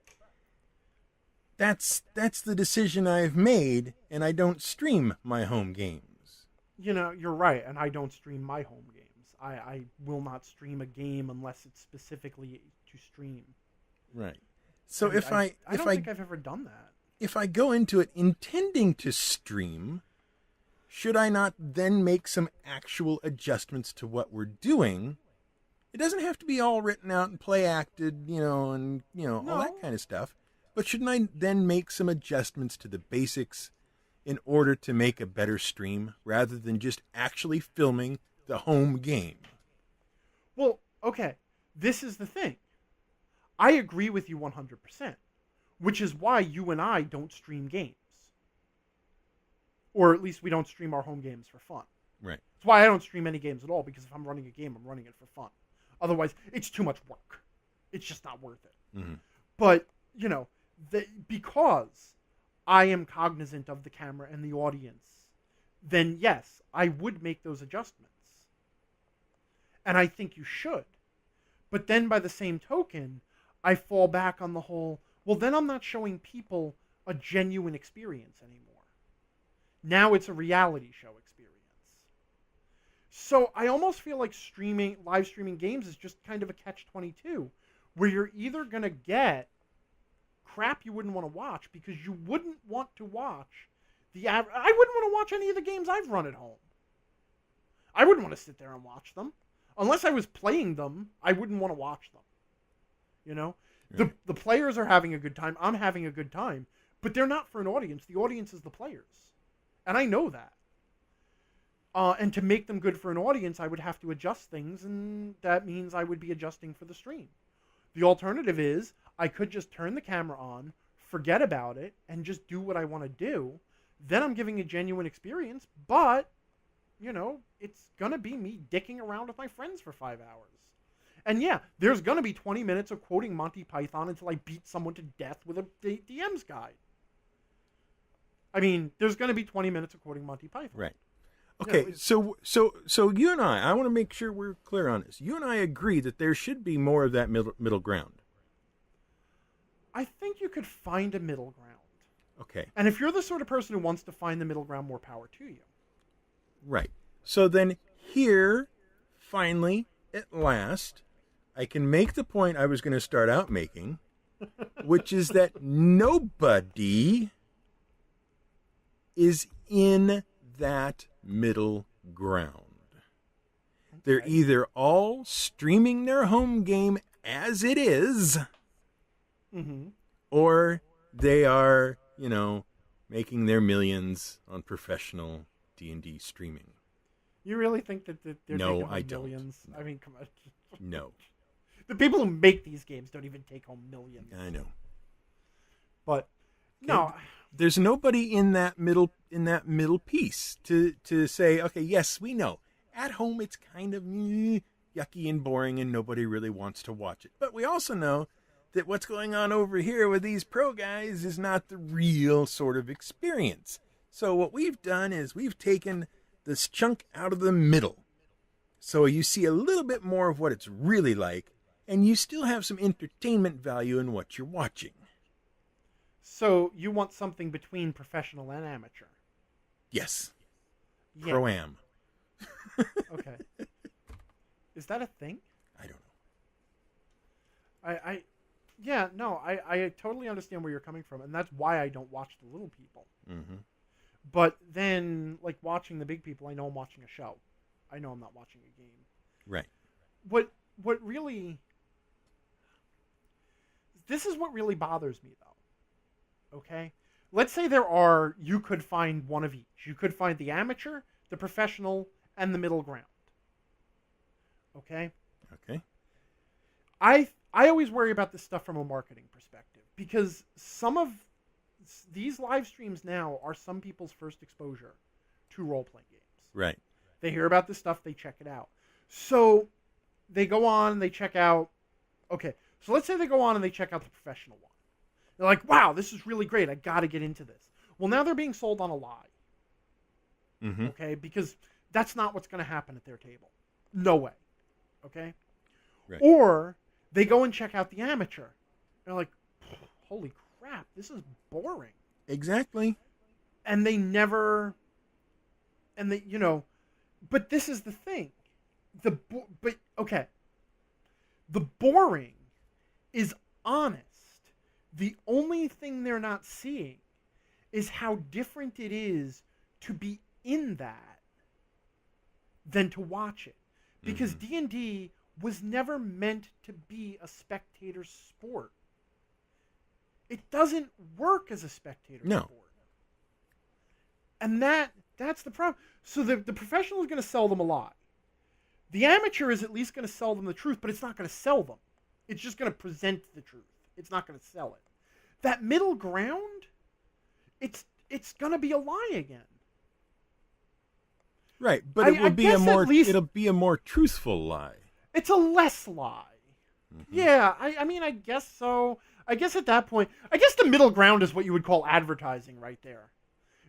that's the decision I've made, and I don't stream my home games. You're right, and I don't stream my home games. I will not stream a game unless it's specifically to stream. Right. So I don't think I've ever done that. If I go into it intending to stream, should I not then make some actual adjustments to what we're doing? It doesn't have to be all written out and play acted, and all that kind of stuff. But shouldn't I then make some adjustments to the basics in order to make a better stream rather than just actually filming the home game? Well, okay. This is the thing. I agree with you 100%, which is why you and I don't stream games. Or at least we don't stream our home games for fun. Right. That's why I don't stream any games at all, because if I'm running a game, I'm running it for fun. Otherwise, it's too much work. It's just not worth it. Mm-hmm. But, because I am cognizant of the camera and the audience, then yes, I would make those adjustments. And I think you should. But then by the same token, I fall back on the whole, well, then I'm not showing people a genuine experience anymore. Now it's a reality show experience. So I almost feel like live streaming games is just kind of a catch-22, where you're either going to get crap you wouldn't want to watch because you wouldn't want to watch I wouldn't want to watch any of the games I've run at home. I wouldn't want to sit there and watch them. Unless I was playing them, I wouldn't want to watch them. Right. The players are having a good time. I'm having a good time. But they're not for an audience. The audience is the players. And I know that. And to make them good for an audience, I would have to adjust things, and that means I would be adjusting for the stream. The alternative is I could just turn the camera on, forget about it, and just do what I want to do. Then I'm giving a genuine experience, but, it's going to be me dicking around with my friends for 5 hours. And yeah, there's going to be 20 minutes of quoting Monty Python until I beat someone to death with a DM's guide. There's going to be 20 minutes of quoting Monty Python. Right. Okay, so you and I want to make sure we're clear on this. You and I agree that there should be more of that middle ground. I think you could find a middle ground. Okay. And if you're the sort of person who wants to find the middle ground, more power to you. Right. So then here, finally, at last, I can make the point I was going to start out making, which is that nobody is in that middle ground. They're Okay. either all streaming their home game as it is, Mm-hmm. or they are, making their millions on professional D&D streaming. You really think that they're No, taking home I don't. millions? No. I mean, come on. No, The people who make these games don't even take home millions. I know. But no, There's nobody in that middle piece to say, okay, yes, we know. At home, it's kind of yucky and boring, and nobody really wants to watch it. But we also know that what's going on over here with these pro guys is not the real sort of experience. So what we've done is we've taken this chunk out of the middle. So you see a little bit more of what it's really like, and you still have some entertainment value in what you're watching. so you want something between professional and amateur? Yes. Yeah. Pro-am. Okay. Is that a thing? I don't know. I totally understand where you're coming from, and that's why I don't watch the little people. Mm-hmm. But then, like, watching the big people, I know I'm watching a show. I know I'm not watching a game. Right. What really... This is what really bothers me, though. Okay? Let's say you could find one of each. You could find the amateur, the professional, and the middle ground. Okay? Okay. I always worry about this stuff from a marketing perspective, because some of these live streams now are some people's first exposure to role-playing games. Right. They hear about this stuff, they check it out. So they go on, they check out... Okay, so let's say they go on and they check out the professional one. They're like, wow, this is really great. I got to get into this. Well, now they're being sold on a lie. Mm-hmm. Okay? Because that's not what's going to happen at their table. No way. Okay? Right. Or they go and check out the amateur. They're like, holy crap, this is boring. Exactly. And they never... And they, But this is the thing. Okay. The boring is honest. The only thing they're not seeing is how different it is to be in that than to watch it. Because D&D was never meant to be a spectator sport. It doesn't work as a spectator sport. And that's the problem. So the professional is going to sell them a lie. The amateur is at least going to sell them the truth, but it's not going to sell them. It's just going to present the truth. It's not going to sell it. That middle ground, it's going to be a lie again. Right, but it'll be a more truthful lie. It's a less lie. Mm-hmm. Yeah, I mean, I guess so. I guess at that point, the middle ground is what you would call advertising right there.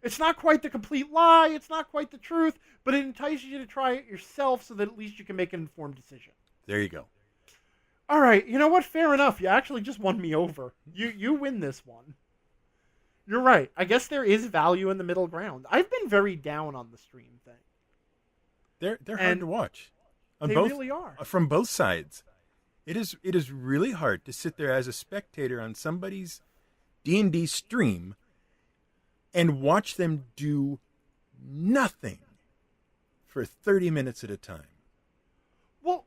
It's not quite the complete lie, it's not quite the truth, but it entices you to try it yourself so that at least you can make an informed decision. There you go. All right, you know what? Fair enough. You actually just won me over. You win this one. You're right. I guess there is value in the middle ground. I've been very down on the stream thing. They're hard to watch. They really are. From both sides. It is really hard to sit there as a spectator on somebody's D&D stream and watch them do nothing for 30 minutes at a time. Well,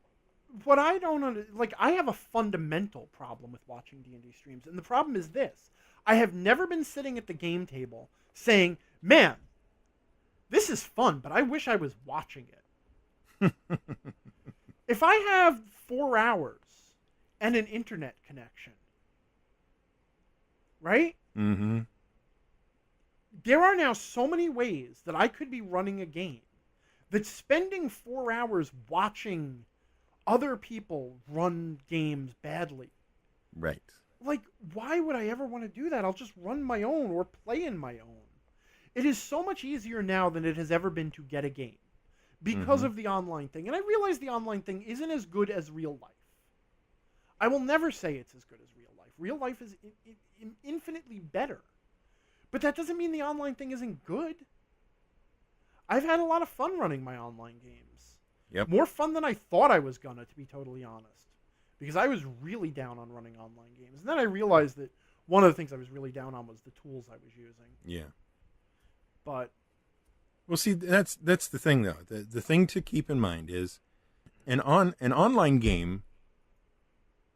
what I don't I have a fundamental problem with watching D&D streams, and the problem is this. I have never been sitting at the game table saying, man, this is fun, but I wish I was watching it. If I have 4 hours and an internet connection, right? Mm-hmm. There are now so many ways that I could be running a game that spending 4 hours watching other people run games badly. Right. Like, why would I ever want to do that? I'll just run my own or play in my own. It is so much easier now than it has ever been to get a game because of the online thing. And I realize the online thing isn't as good as real life. I will never say it's as good as real life. Real life is infinitely better. But that doesn't mean the online thing isn't good. I've had a lot of fun running my online games. Yep. More fun than I thought I was gonna, to be totally honest. Because I was really down on running online games. And then I realized that one of the things I was really down on was the tools I was using. Yeah. But... Well, see, that's the thing, though. The thing to keep in mind is an online game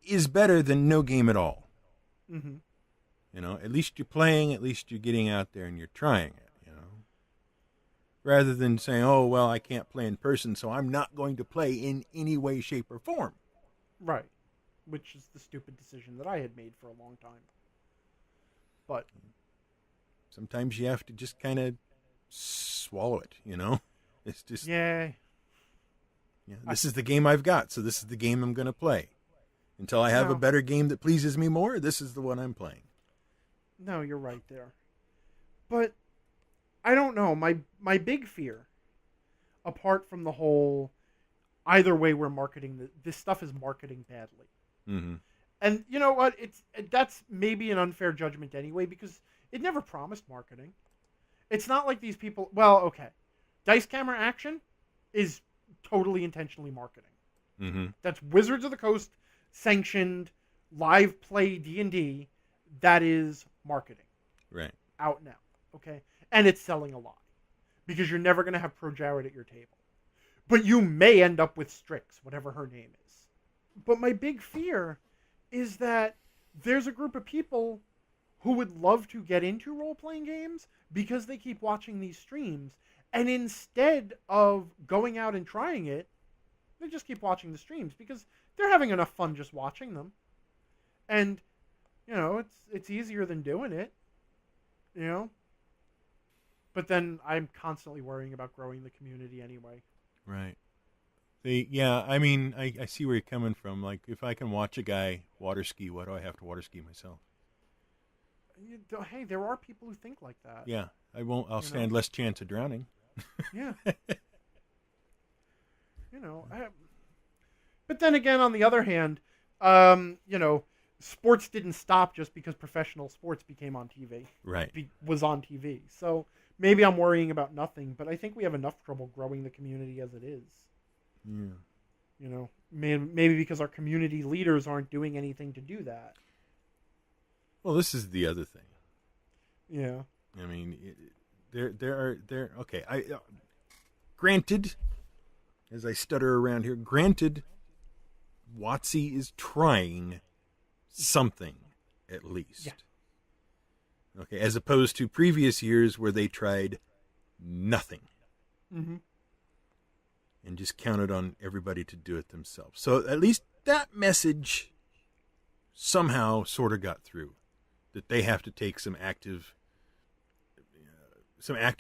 is better than no game at all. Mm-hmm. You know, at least you're playing, at least you're getting out there and you're trying it, you know. Rather than saying, oh, well, I can't play in person, so I'm not going to play in any way, shape, or form. Right. Which is the stupid decision that I had made for a long time. But sometimes you have to just kind of swallow it, you know. It's just, yeah. This is the game I've got, so this is the game I'm going to play. Until I have a better game that pleases me more, this is the one I'm playing. No, you're right there. But I don't know. My big fear, apart from the whole, either way we're marketing, this stuff is marketing badly. Mm-hmm. And you know what? That's maybe an unfair judgment anyway, because it never promised marketing. It's not like these people... Well, okay. Dice Camera Action is totally intentionally marketing. Mm-hmm. That's Wizards of the Coast sanctioned live play D&D. That is marketing. Right. Out now. Okay? And it's selling a lot. Because you're never going to have Pro Jared at your table. But you may end up with Strix, whatever her name is. But my big fear is that there's a group of people who would love to get into role-playing games because they keep watching these streams, and instead of going out and trying it, they just keep watching the streams because they're having enough fun just watching them. And, you know, it's easier than doing it, you know? But then I'm constantly worrying about growing the community anyway. Right. I mean, I see where you're coming from. Like, if I can watch a guy water ski, why do I have to water ski myself? Hey, there are people who think like that. Yeah, I'll stand less chance of drowning. Yeah. You know, but then again, on the other hand, you know, sports didn't stop just because professional sports became on TV. Right. Was on TV. So maybe I'm worrying about nothing, but I think we have enough trouble growing the community as it is. Yeah. You know, maybe because our community leaders aren't doing anything to do that. Well, this is the other thing. Yeah. I mean, okay. Granted, as I stutter around here, granted, WotC is trying something at least. Yeah. Okay, as opposed to previous years where they tried nothing. Mm-hmm. And just counted on everybody to do it themselves. So at least that message somehow sort of got through, that they have to take some active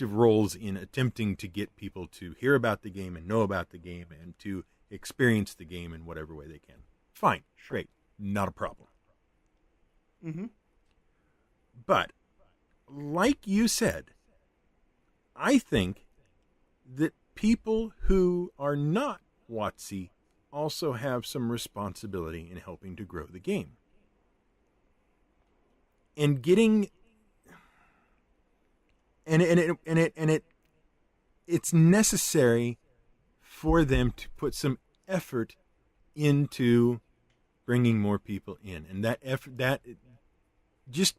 roles in attempting to get people to hear about the game and know about the game and to experience the game in whatever way they can. Fine, great, not a problem. Mm-hmm. But like you said, I think that people who are not WotC also have some responsibility in helping to grow the game. And getting it's necessary for them to put some effort into bringing more people in. And that effort, that just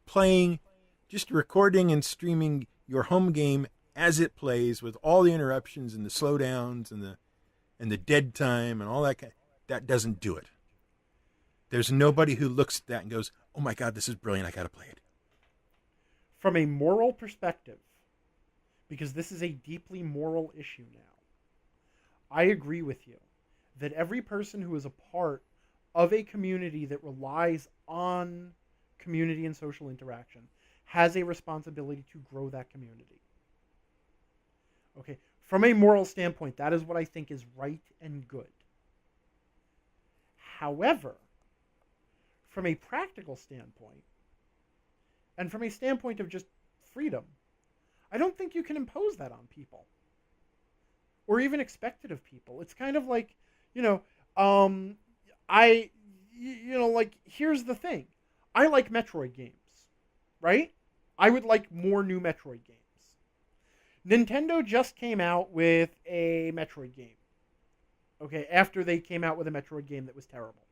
recording and streaming your home game as it plays with all the interruptions and the slowdowns and the dead time and all that doesn't do it. There's nobody who looks at that and goes, "Oh my God, this is brilliant! I got to play it." From a moral perspective, because this is a deeply moral issue now, I agree with you that every person who is a part of a community that relies on community and social interaction has a responsibility to grow that community. Okay, from a moral standpoint, that is what I think is right and good. However, from a practical standpoint, and from a standpoint of just freedom, I don't think you can impose that on people. Or even expect it of people. It's kind of like, you know, like, here's the thing. I like Metroid games, right? I would like more new Metroid games. Nintendo just came out with a Metroid game. Okay, after they came out with a Metroid game that was terrible.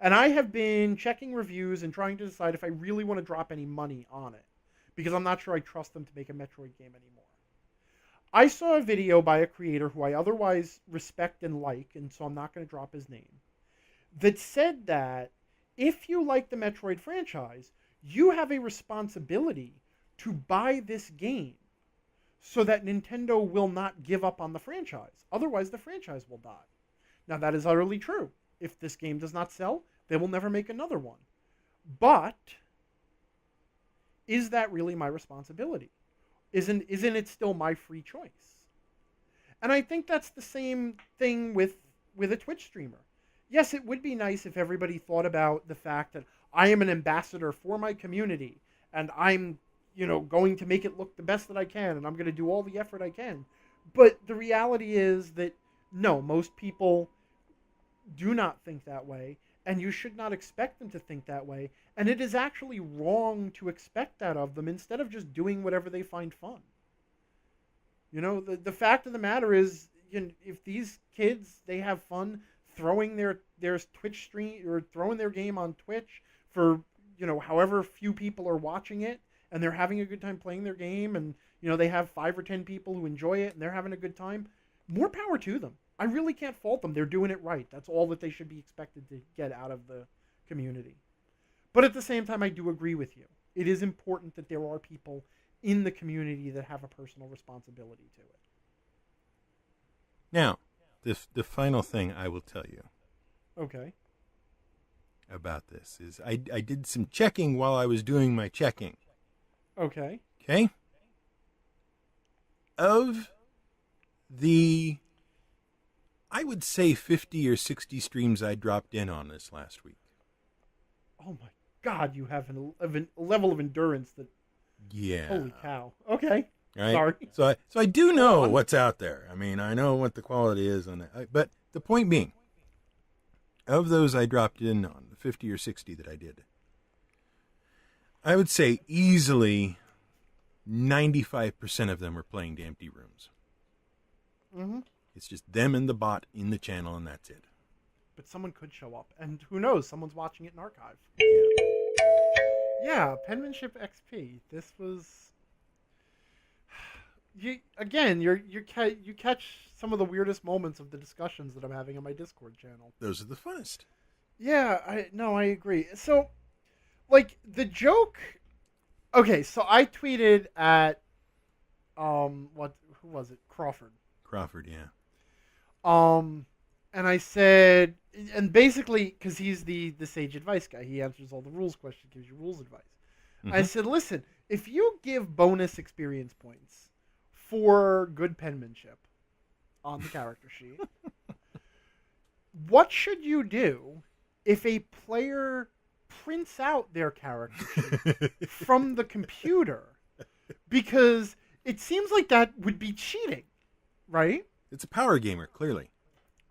And I have been checking reviews and trying to decide if I really want to drop any money on it. Because I'm not sure I trust them to make a Metroid game anymore. I saw a video by a creator who I otherwise respect and like, and so I'm not going to drop his name, that said that if you like the Metroid franchise, you have a responsibility to buy this game so that Nintendo will not give up on the franchise. Otherwise, the franchise will die. Now, that is utterly true. If this game does not sell, they will never make another one. But is that really my responsibility? Isn't it still my free choice? And I think that's the same thing with a Twitch streamer. Yes, it would be nice if everybody thought about the fact that I am an ambassador for my community and I'm, going to make it look the best that I can and I'm going to do all the effort I can. But the reality is that no, most people do not think that way, and you should not expect them to think that way. And it is actually wrong to expect that of them instead of just doing whatever they find fun. The fact of the matter is, if these kids, they have fun throwing their Twitch stream or throwing their game on Twitch for, however few people are watching it, and they're having a good time playing their game, and, they have 5 or 10 people who enjoy it and they're having a good time, more power to them. I really can't fault them. They're doing it right. That's all that they should be expected to get out of the community. But at the same time, I do agree with you. It is important that there are people in the community that have a personal responsibility to it. Now, the final thing I will tell you. Okay. About this is I did some checking while I was doing my checking. Okay. Okay? Of the, I would say 50 or 60 streams I dropped in on this last week. Oh my God, you have a level of endurance that... Yeah. Holy cow. Okay. Right? Sorry. So I do know what's out there. I mean, I know what the quality is on it. But the point being, of those I dropped in on, the 50 or 60 that I did, I would say easily 95% of them were playing to empty rooms. Mm-hmm. It's just them and the bot in the channel, and that's it. But someone could show up, and who knows? Someone's watching it in archive. Yeah, Penmanship XP. This was... You catch some of the weirdest moments of the discussions that I'm having on my Discord channel. Those are the funnest. Yeah, I agree. So, the joke... Okay, so I tweeted at, who was it? Crawford, yeah. And I said, and basically, because he's the sage advice guy, he answers all the rules questions, gives you rules advice. Mm-hmm. I said, listen, if you give bonus experience points for good penmanship on the character sheet, what should you do if a player prints out their character sheet from the computer? Because it seems like that would be cheating, right? It's a power gamer, clearly.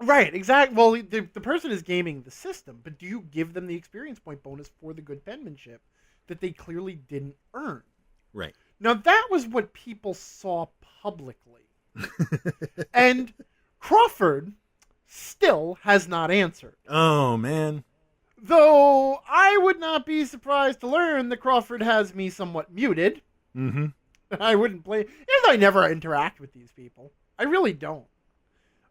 Right, exactly. Well, the person is gaming the system, but do you give them the experience point bonus for the good penmanship that they clearly didn't earn? Right. Now, that was what people saw publicly. And Crawford still has not answered. Oh, man. Though I would not be surprised to learn that Crawford has me somewhat muted. Mm-hmm. I wouldn't play, even though I never interact with these people. I really don't.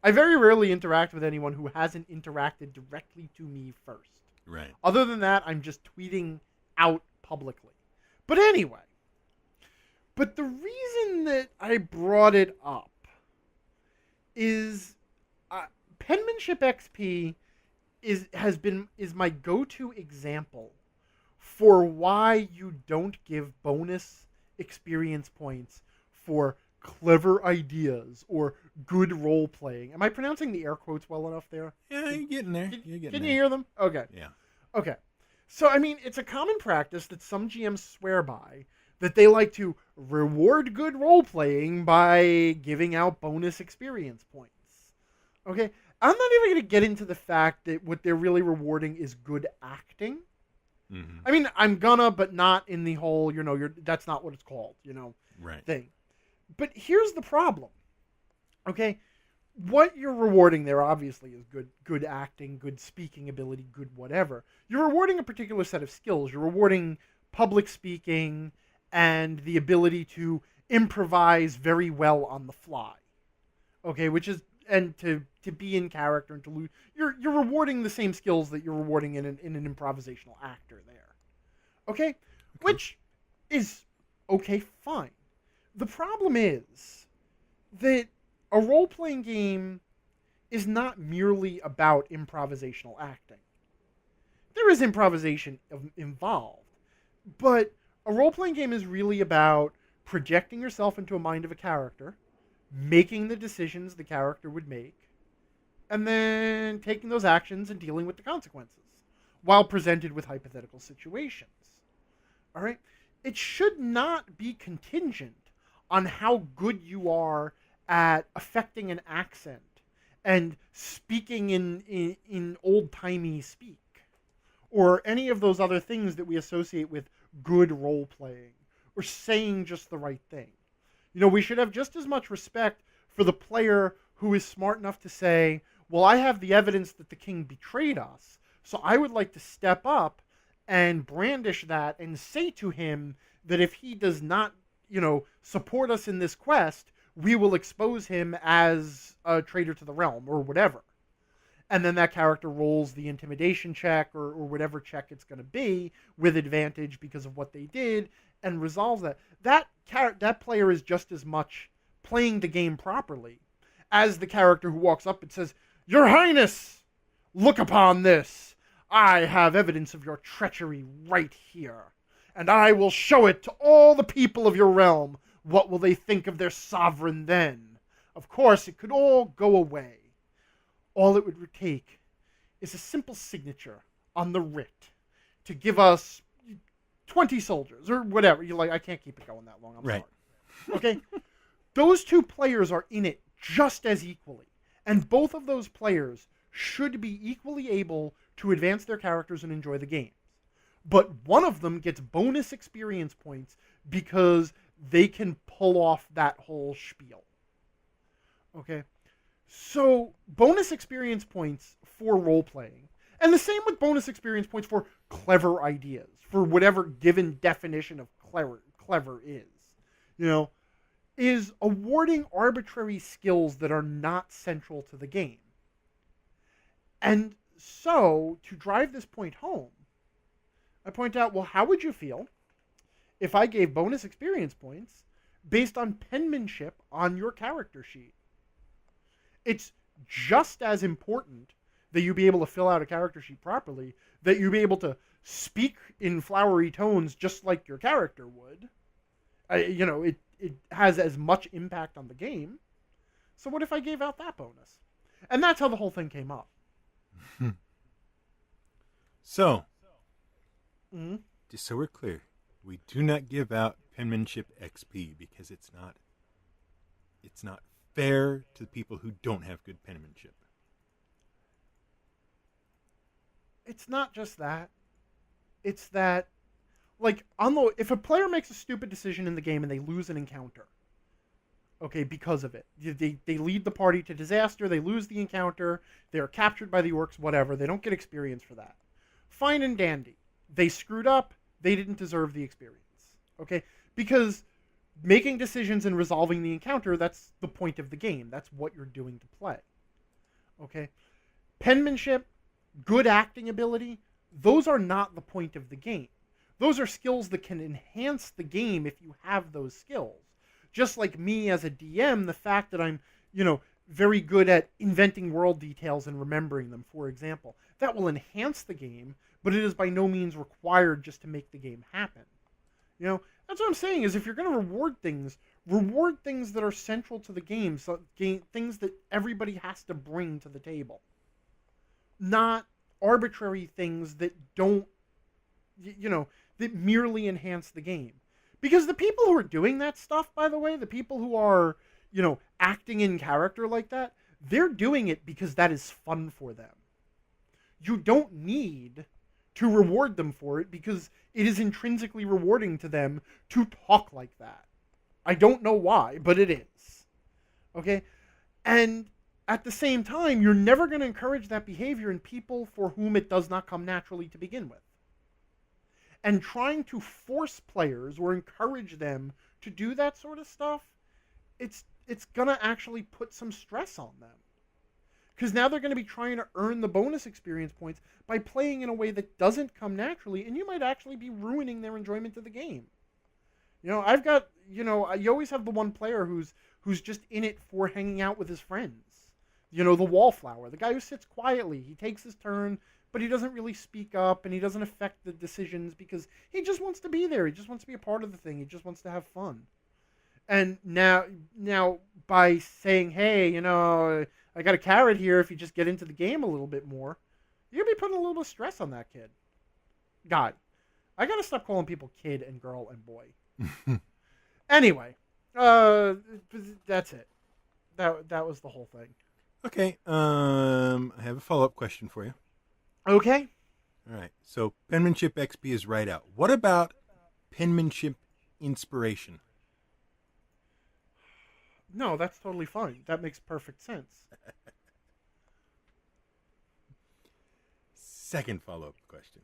I very rarely interact with anyone who hasn't interacted directly to me first. Right. Other than that, I'm just tweeting out publicly. But anyway. But the reason that I brought it up is Penmanship XP is my go-to example for why you don't give bonus experience points for clever ideas or good role playing. Am I pronouncing the air quotes well enough there? Yeah, you're getting there. Can you hear them? Okay. Yeah. Okay. So, I mean, it's a common practice that some GMs swear by, that they like to reward good role playing by giving out bonus experience points. Okay? I'm not even going to get into the fact that what they're really rewarding is good acting. Mm-hmm. I mean, I'm gonna, but not in the whole, that's not what it's called, right. thing. But here's the problem. Okay? What you're rewarding there obviously is good acting, good speaking ability, good whatever. You're rewarding a particular set of skills. You're rewarding public speaking and the ability to improvise very well on the fly. Okay, which is and to be in character and to lose, you're rewarding the same skills that you're rewarding in an improvisational actor there. Okay, which is okay, fine. The problem is that a role-playing game is not merely about improvisational acting. There is improvisation involved, but a role-playing game is really about projecting yourself into a mind of a character, making the decisions the character would make, and then taking those actions and dealing with the consequences while presented with hypothetical situations. All right? It should not be contingent on how good you are at affecting an accent and speaking in old-timey speak, or any of those other things that we associate with good role-playing, or saying just the right thing. You know, we should have just as much respect for the player who is smart enough to say, well, I have the evidence that the king betrayed us, so I would like to step up and brandish that and say to him that if he does not, support us in this quest, we will expose him as a traitor to the realm or whatever. And then that character rolls the intimidation check or whatever check it's going to be with advantage because of what they did and resolves that. That player is just as much playing the game properly as the character who walks up and says, "Your Highness, look upon this. I have evidence of your treachery right here, and I will show it to all the people of your realm. What will they think of their sovereign then? Of course, it could all go away. All it would take is a simple signature on the writ to give us 20 soldiers or whatever." You're like, I can't keep it going that long. I'm sorry. Okay? Those two players are in it just as equally. And both of those players should be equally able to advance their characters and enjoy the games. But one of them gets bonus experience points because they can pull off that whole spiel. Okay? So, bonus experience points for role-playing, and the same with bonus experience points for clever ideas, for whatever given definition of clever is, is awarding arbitrary skills that are not central to the game. And so, to drive this point home, I point out, well, how would you feel if I gave bonus experience points based on penmanship on your character sheet? It's just as important that you be able to fill out a character sheet properly, that you be able to speak in flowery tones just like your character would. It has as much impact on the game. So what if I gave out that bonus? And that's how the whole thing came up. So, just so we're clear, we do not give out Penmanship XP because it's not fair to the people who don't have good penmanship. It's not just that. It's that, if a player makes a stupid decision in the game and they lose an encounter, okay, because of it, they lead the party to disaster, they lose the encounter, they are captured by the orcs, whatever, they don't get experience for that. Fine and dandy. They screwed up, they didn't deserve the experience. Okay? Because making decisions and resolving the encounter, that's the point of the game. That's what you're doing to play. Okay? Penmanship, good acting ability, those are not the point of the game. Those are skills that can enhance the game if you have those skills. Just like me as a DM, the fact that I'm, very good at inventing world details and remembering them, for example. That will enhance the game, but it is by no means required just to make the game happen. That's what I'm saying, is if you're going to reward things that are central to the game, so things that everybody has to bring to the table. Not arbitrary things that don't, that merely enhance the game. Because the people who are doing that stuff, by the way, the people who are, acting in character like that, they're doing it because that is fun for them. You don't need to reward them for it because it is intrinsically rewarding to them to talk like that. I don't know why, but it is. Okay? And at the same time, you're never going to encourage that behavior in people for whom it does not come naturally to begin with. And trying to force players or encourage them to do that sort of stuff, it's gonna actually put some stress on them. Because now they're going to be trying to earn the bonus experience points by playing in a way that doesn't come naturally, and you might actually be ruining their enjoyment of the game. I've got, you always have the one player who's just in it for hanging out with his friends. The wallflower, the guy who sits quietly. He takes his turn, but he doesn't really speak up, and he doesn't affect the decisions because he just wants to be there. He just wants to be a part of the thing. He just wants to have fun. And now by saying, hey, I got a carrot here if you just get into the game a little bit more, you're going to be putting a little bit of stress on that kid. God, I got to stop calling people kid and girl and boy. Anyway, that's it. That was the whole thing. Okay, I have a follow-up question for you. Okay. All right, so Penmanship XP is right out. What about Penmanship Inspiration? No, that's totally fine. That makes perfect sense. Second follow-up question.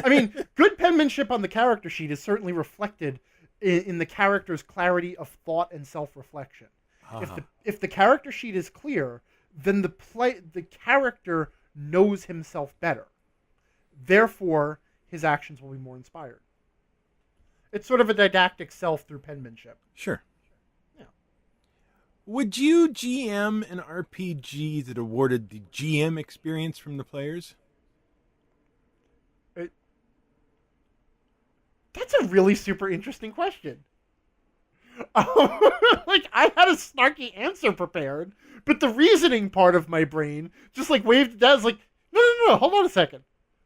I mean, good penmanship on the character sheet is certainly reflected in the character's clarity of thought and self-reflection. Uh-huh. If the character sheet is clear, then the character knows himself better. Therefore, his actions will be more inspired. It's sort of a didactic self through penmanship. Sure. Would you GM an RPG that awarded the GM experience from the players? That's a really super interesting question. Like, I had a snarky answer prepared, but the reasoning part of my brain just like waved down. It's like, no, hold on a second.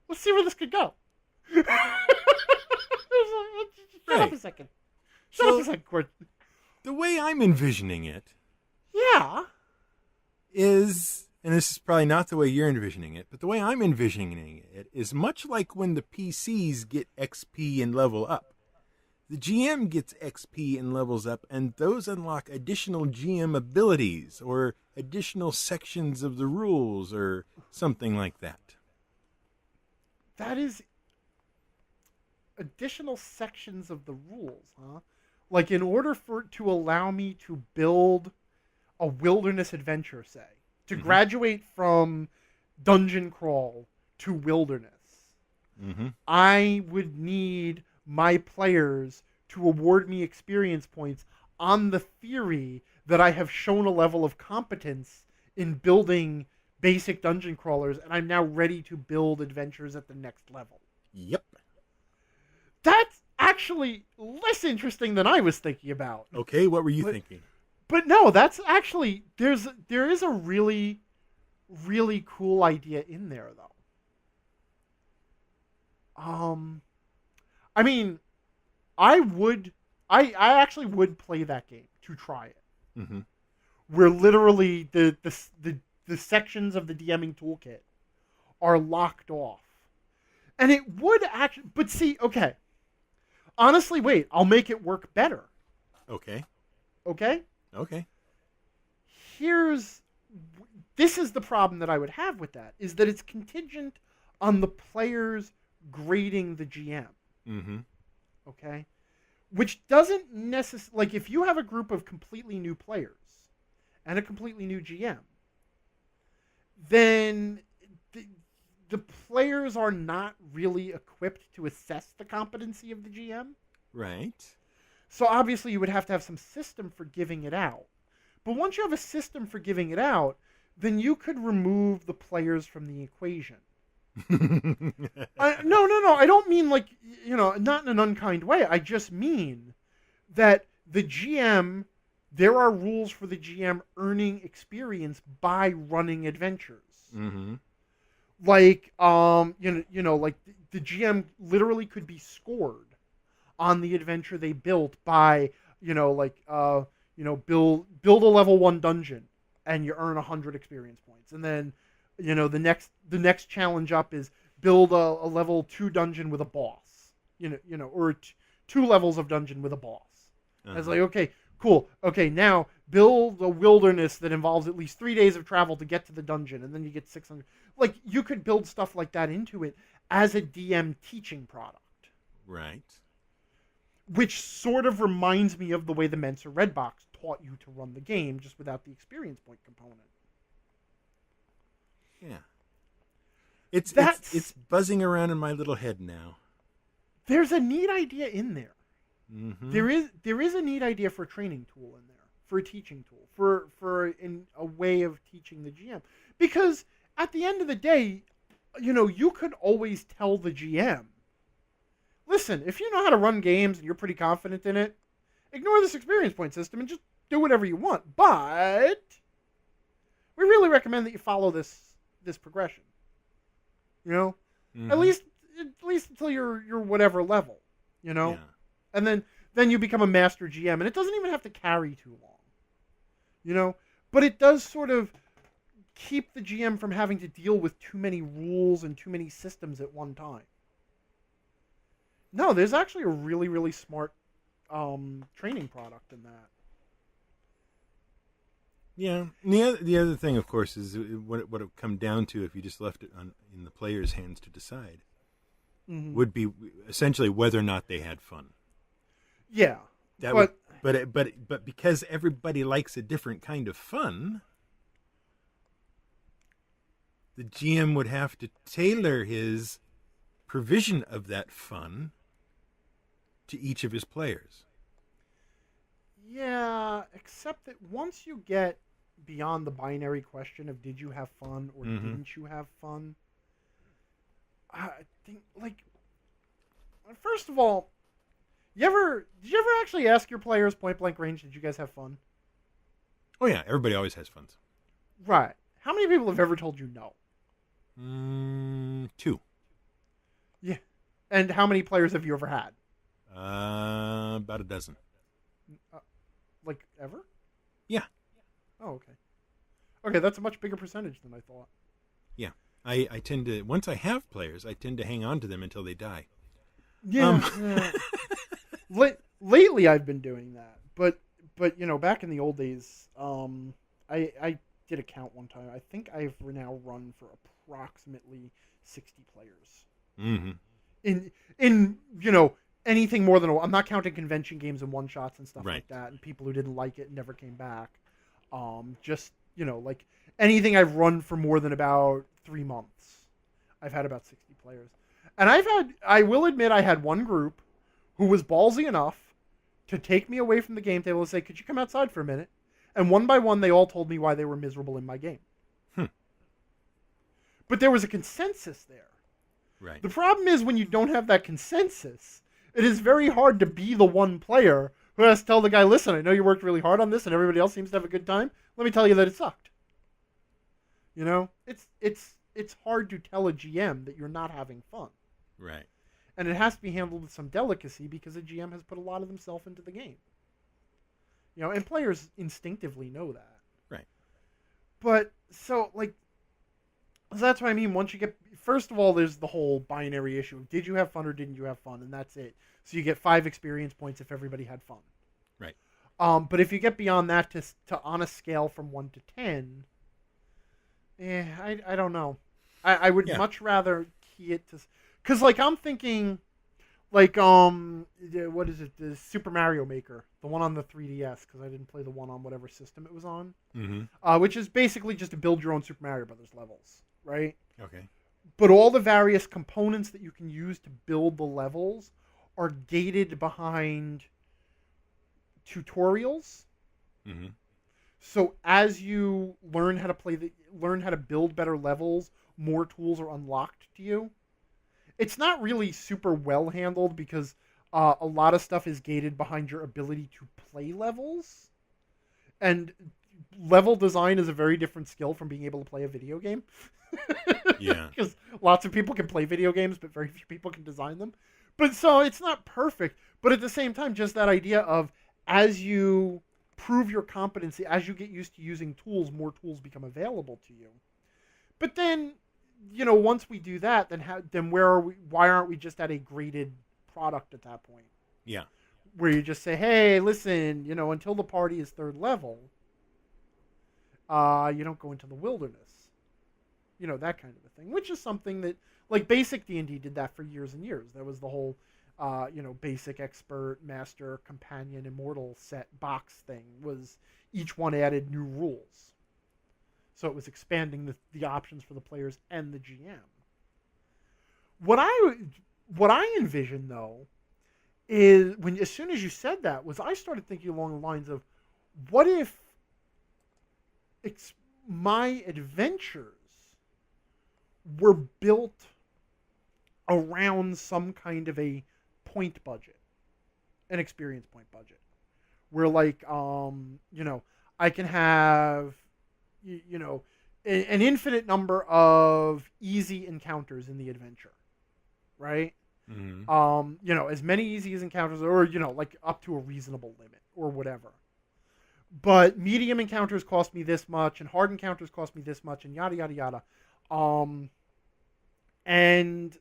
Let's see where this could go. Shut up a second. Shut up a second, Court. The way I'm envisioning it, yeah, is, and this is probably not the way you're envisioning it, but the way I'm envisioning it is much like when the PCs get XP and level up. The GM gets XP and levels up, and those unlock additional GM abilities or additional sections of the rules or something like that. That is additional sections of the rules, huh? Like, in order to allow me to build a wilderness adventure, say, to graduate from dungeon crawl to wilderness, I would need my players to award me experience points on the theory that I have shown a level of competence in building basic dungeon crawlers, and I'm now ready to build adventures at the next level. Yep. That's actually less interesting than I was thinking about. Okay, what were you thinking? But no, that's actually, there is a really, really cool idea in there, though. I mean, I actually would play that game to try it. Mm-hmm. Where literally the sections of the DMing toolkit are locked off. And it would actually, but see, okay. Honestly, wait, I'll make it work better. Okay. Okay? Okay. This is the problem that I would have with that, is that it's contingent on the players grading the GM. Mm-hmm. Okay? Which doesn't necessarily, like, if you have a group of completely new players and a completely new GM, then the players are not really equipped to assess the competency of the GM. Right. So obviously you would have to have some system for giving it out. But once you have a system for giving it out, then you could remove the players from the equation. No, I don't mean like, not in an unkind way. I just mean that the GM, there are rules for the GM earning experience by running adventures. Mm-hmm. Like, like the GM literally could be scored on the adventure they built by, build a level 1 dungeon and you earn 100 experience points. And then, the next challenge up is build a level 2 dungeon with a boss, or 2 levels of dungeon with a boss. Uh-huh. It's like, okay, cool. Okay, now build a wilderness that involves at least 3 days of travel to get to the dungeon, and then you get 600. Like, you could build stuff like that into it as a DM teaching product. Right. which sort of reminds me of the way the Mensa Redbox taught you to run the game, just without the experience point component. Yeah. It's buzzing around in my little head now. There's a neat idea in there. Mm-hmm. There is a neat idea for a training tool in there, for a teaching tool, for a way of teaching the GM. Because at the end of the day, you could always tell the GM, listen, if you know how to run games and you're pretty confident in it, ignore this experience point system and just do whatever you want. But we really recommend that you follow this progression. Mm-hmm. At least until you're whatever level, Yeah. and then you become a master GM, and it doesn't even have to carry too long, but it does sort of keep the GM from having to deal with too many rules and too many systems at one time. No, there's actually a really, really smart training product in that. Yeah. And the other thing, of course, is what it would come down to if you just left it in the player's hands to decide, would be essentially whether or not they had fun. Yeah. But because everybody likes a different kind of fun, the GM would have to tailor his provision of that fun to each of his players. Yeah, except that once you get beyond the binary question of did you have fun or didn't you have fun, I think, first of all, did you ever actually ask your players point blank range, did you guys have fun? Oh yeah, everybody always has fun. Right. How many people have ever told you no? 2. Yeah. And how many players have you ever had? About a dozen. Ever? Yeah. Oh, okay. Okay, that's a much bigger percentage than I thought. Yeah. I tend to, once I have players, I tend to hang on to them until they die. Yeah. Lately I've been doing that. But back in the old days, I did a count one time. I think I've now run for approximately 60 players. Mm-hmm. In anything more than I'm not counting convention games and one shots and stuff like that, and people who didn't like it and never came back. Just anything I've run for more than about 3 months, I've had about 60 players, and I will admit, I had one group who was ballsy enough to take me away from the game table and say, "Could you come outside for a minute?" And one by one, they all told me why they were miserable in my game. But there was a consensus there. Right. The problem is when you don't have that consensus, it is very hard to be the one player who has to tell the guy, listen, I know you worked really hard on this and everybody else seems to have a good time. Let me tell you that it sucked. It's hard to tell a GM that you're not having fun. Right. And it has to be handled with some delicacy because a GM has put a lot of themselves into the game. And players instinctively know that. Right. But, so that's what I mean. Once you get, first of all, there's the whole binary issue of did you have fun or didn't you have fun, and that's it. So you get 5 experience points if everybody had fun. Right. But if you get beyond that to on a scale from 1 to 10, I don't know. I would much rather key it to, because I'm thinking, what is it? The Super Mario Maker, the one on the 3DS, because I didn't play the one on whatever system it was on. Which is basically just to build your own Super Mario Brothers levels. Right? Okay. But all the various components that you can use to build the levels are gated behind tutorials. So as you learn how to build better levels, more tools are unlocked to you. It's not really super well handled because a lot of stuff is gated behind your ability to play levels. And level design is a very different skill from being able to play a video game. Yeah. Because lots of people can play video games, but very few people can design them. But so it's not perfect. But at the same time, just that idea of as you prove your competency, as you get used to using tools, more tools become available to you. But then, once we do that, then where are we? Why aren't we just at a graded product at that point? Yeah. Where you just say, hey, listen, until the party is 3rd level, you don't go into the wilderness. That kind of a thing, which is something that, basic D&D did that for years and years. That was the whole, basic, expert, master, companion, immortal set box thing was each one added new rules. So it was expanding the options for the players and the GM. What I envisioned though is as soon as you said that was I started thinking along the lines of what if my adventures were built around some kind of a point budget, an experience point budget, where like I can have an infinite number of easy encounters in the adventure, right? Mm-hmm. As many easy as encounters, or like up to a reasonable limit or whatever. But medium encounters cost me this much, and hard encounters cost me this much, and yada yada yada. And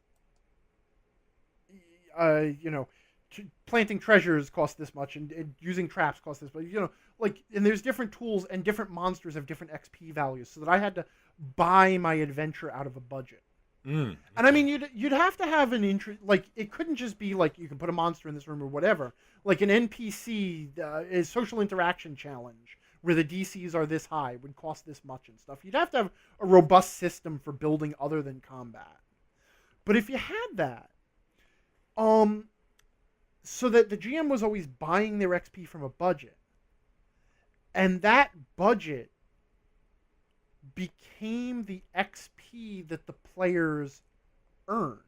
planting treasures cost this much, and using traps cost this much. And there's different tools, and different monsters have different XP values, so that I had to buy my adventure out of a budget. Okay. And I mean, you'd have to have an interest. Like, it couldn't just be like you can put a monster in this room or whatever. Like an NPC is social interaction challenge where the DCs are this high would cost this much and stuff. You'd have to have a robust system for building other than combat. But if you had that, so that the GM was always buying their XP from a budget, and that budget became the XP that the players earned.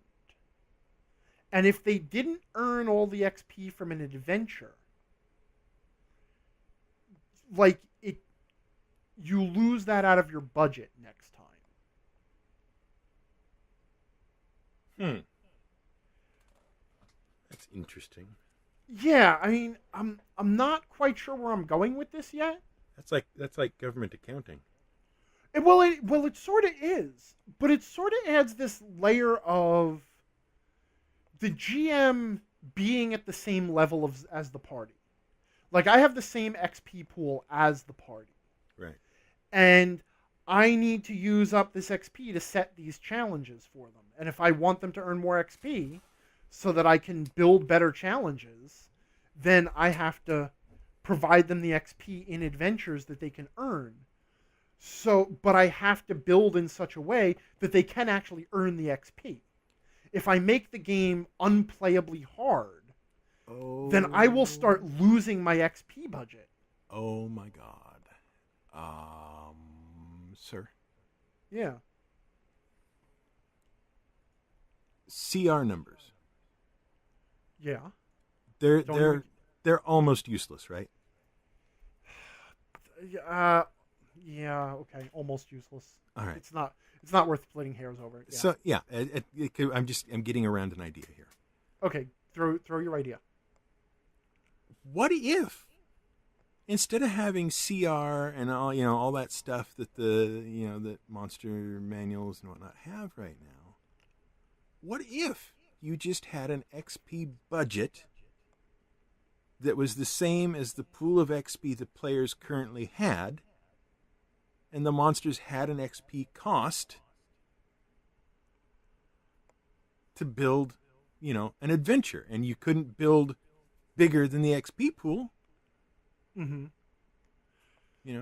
And if they didn't earn all the XP from an adventure, like you lose that out of your budget next time. That's interesting. Yeah, I mean, I'm not quite sure where I'm going with this yet. That's like government accounting. It sort of is, but it sort of adds this layer of the GM being at the same level as the party. Like, I have the same XP pool as the party. Right. And I need to use up this XP to set these challenges for them. And if I want them to earn more XP so that I can build better challenges, then I have to provide them the XP in adventures that they can earn. But I have to build in such a way that they can actually earn the XP. If I make the game unplayably hard, then I will start losing my XP budget. Oh my god. Sir. Yeah. CR numbers. Yeah. They're almost useless, right? Yeah, okay, almost useless. All right. It's not worth splitting hairs over it. Yeah. So yeah, I'm getting around an idea here. Okay, throw your idea. What if instead of having CR and all that stuff that that monster manuals and whatnot have right now, what if you just had an XP budget that was the same as the pool of XP the players currently had, and the monsters had an XP cost to build, an adventure, and you couldn't build bigger than the XP pool. Mm-hmm.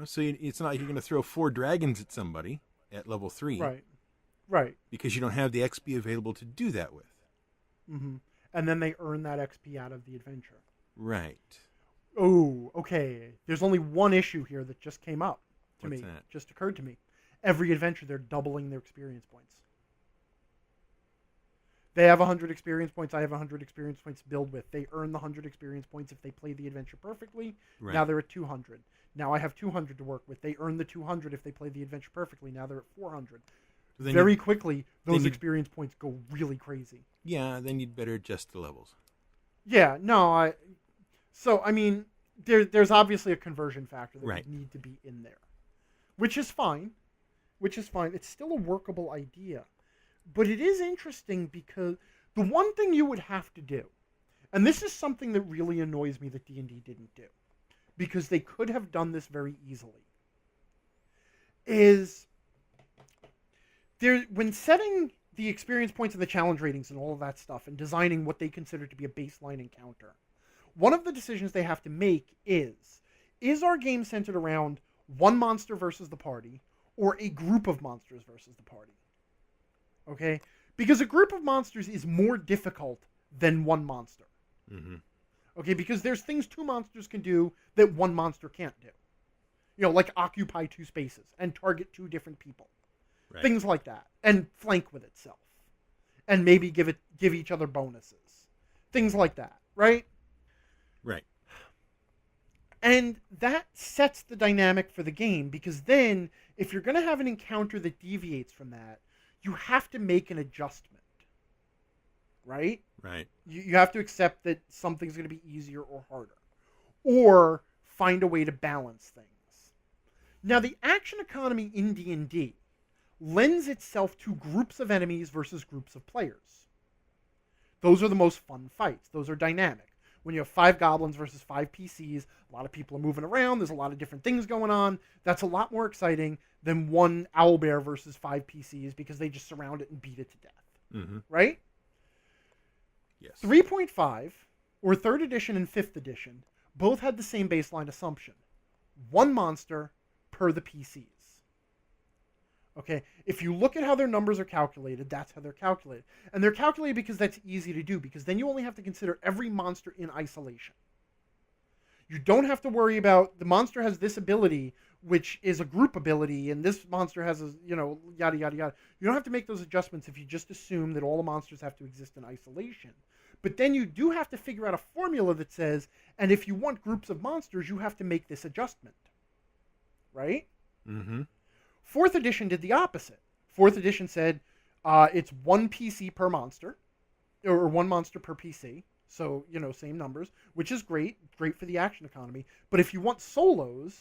So it's not like you're going to throw 4 dragons at somebody at level 3. Right. Because you don't have the XP available to do that with. Mm-hmm. And then they earn that XP out of the adventure. Right. Oh, okay. There's only one issue here that just came up to What's me. that? Just occurred to me. Every adventure, they're doubling their experience points. They have 100 experience points. I have 100 experience points to build with. They earn the 100 experience points if they play the adventure perfectly. Right. Now they're at 200. Now I have 200 to work with. They earn the 200 if they play the adventure perfectly. Now they're at 400. Very quickly, those experience points go really crazy. Yeah, then you'd better adjust the levels. Yeah, no, there's obviously a conversion factor that Right. would need to be in there, which is fine. It's still a workable idea. But it is interesting because the one thing you would have to do, and this is something that really annoys me that D&D didn't do, because they could have done this very easily, is when setting the experience points and the challenge ratings and all of that stuff and designing what they consider to be a baseline encounter, one of the decisions they have to make is our game centered around one monster versus the party or a group of monsters versus the party? Okay? Because a group of monsters is more difficult than one monster. Mm-hmm. Okay? Because there's things two monsters can do that one monster can't do. You know, like occupy two spaces and target two different people. Right. Things like that. And flank with itself. And maybe give each other bonuses. Things like that, right? Right. And that sets the dynamic for the game, because then if you're going to have an encounter that deviates from that, you have to make an adjustment. Right? Right. You have to accept that something's going to be easier or harder. Or find a way to balance things. Now, the action economy in D&D lends itself to groups of enemies versus groups of players. Those are the most fun fights. Those are dynamic. When you have 5 goblins versus 5 PCs, a lot of people are moving around, there's a lot of different things going on. That's a lot more exciting than one owlbear versus 5 PCs, because they just surround it and beat it to death. Mm-hmm. Right? Yes. 3.5, or 3rd edition and 5th edition, both had the same baseline assumption. One monster per the PCs. Okay, if you look at how their numbers are calculated, that's how they're calculated. And they're calculated because that's easy to do, because then you only have to consider every monster in isolation. You don't have to worry about the monster has this ability, which is a group ability, and this monster has a, yada, yada, yada. You don't have to make those adjustments if you just assume that all the monsters have to exist in isolation. But then you do have to figure out a formula that says, and if you want groups of monsters, you have to make this adjustment. Right? Mm-hmm. 4th edition did the opposite. 4th edition said it's 1 PC per monster, or 1 monster per PC. So, same numbers, which is great for the action economy. But if you want solos,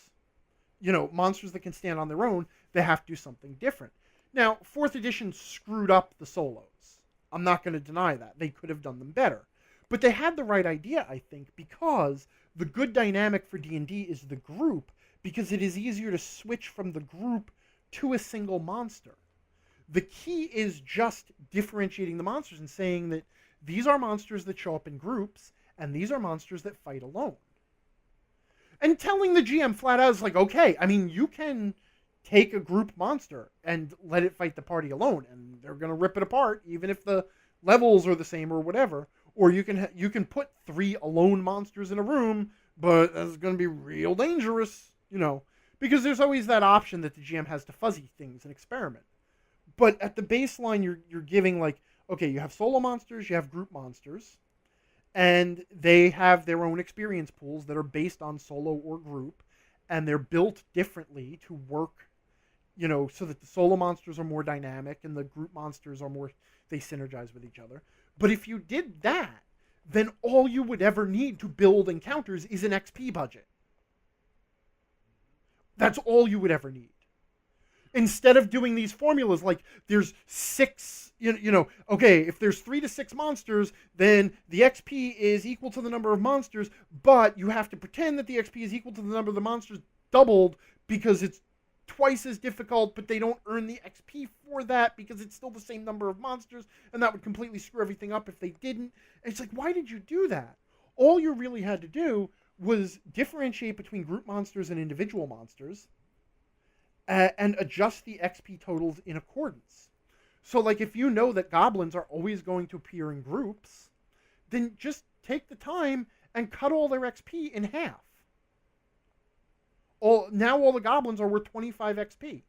monsters that can stand on their own, they have to do something different. Now, 4th edition screwed up the solos. I'm not going to deny that. They could have done them better. But they had the right idea, I think, because the good dynamic for D&D is the group, because it is easier to switch from the group to a single monster. The key is just differentiating the monsters and saying that these are monsters that show up in groups, and these are monsters that fight alone. And telling the GM flat out is like, okay, I mean, you can take a group monster and let it fight the party alone, and they're going to rip it apart, even if the levels are the same or whatever. Or you can put 3 alone monsters in a room, but that's going to be real dangerous. Because there's always that option that the GM has to fuzzy things and experiment. But at the baseline, you're giving, like, okay, you have solo monsters, you have group monsters, and they have their own experience pools that are based on solo or group, and they're built differently to work, so that the solo monsters are more dynamic and the group monsters are more, they synergize with each other. But if you did that, then all you would ever need to build encounters is an XP budget. That's all you would ever need. Instead of doing these formulas like there's 6, okay, if there's 3 to 6 monsters, then the XP is equal to the number of monsters, but you have to pretend that the XP is equal to the number of the monsters doubled because it's twice as difficult, but they don't earn the XP for that because it's still the same number of monsters, and that would completely screw everything up if they didn't. And it's like, why did you do that? All you really had to do was differentiate between group monsters and individual monsters, and adjust the XP totals in accordance. So, like, if you know that goblins are always going to appear in groups, then just take the time and cut all their XP in half. Now all the goblins are worth 25 XP.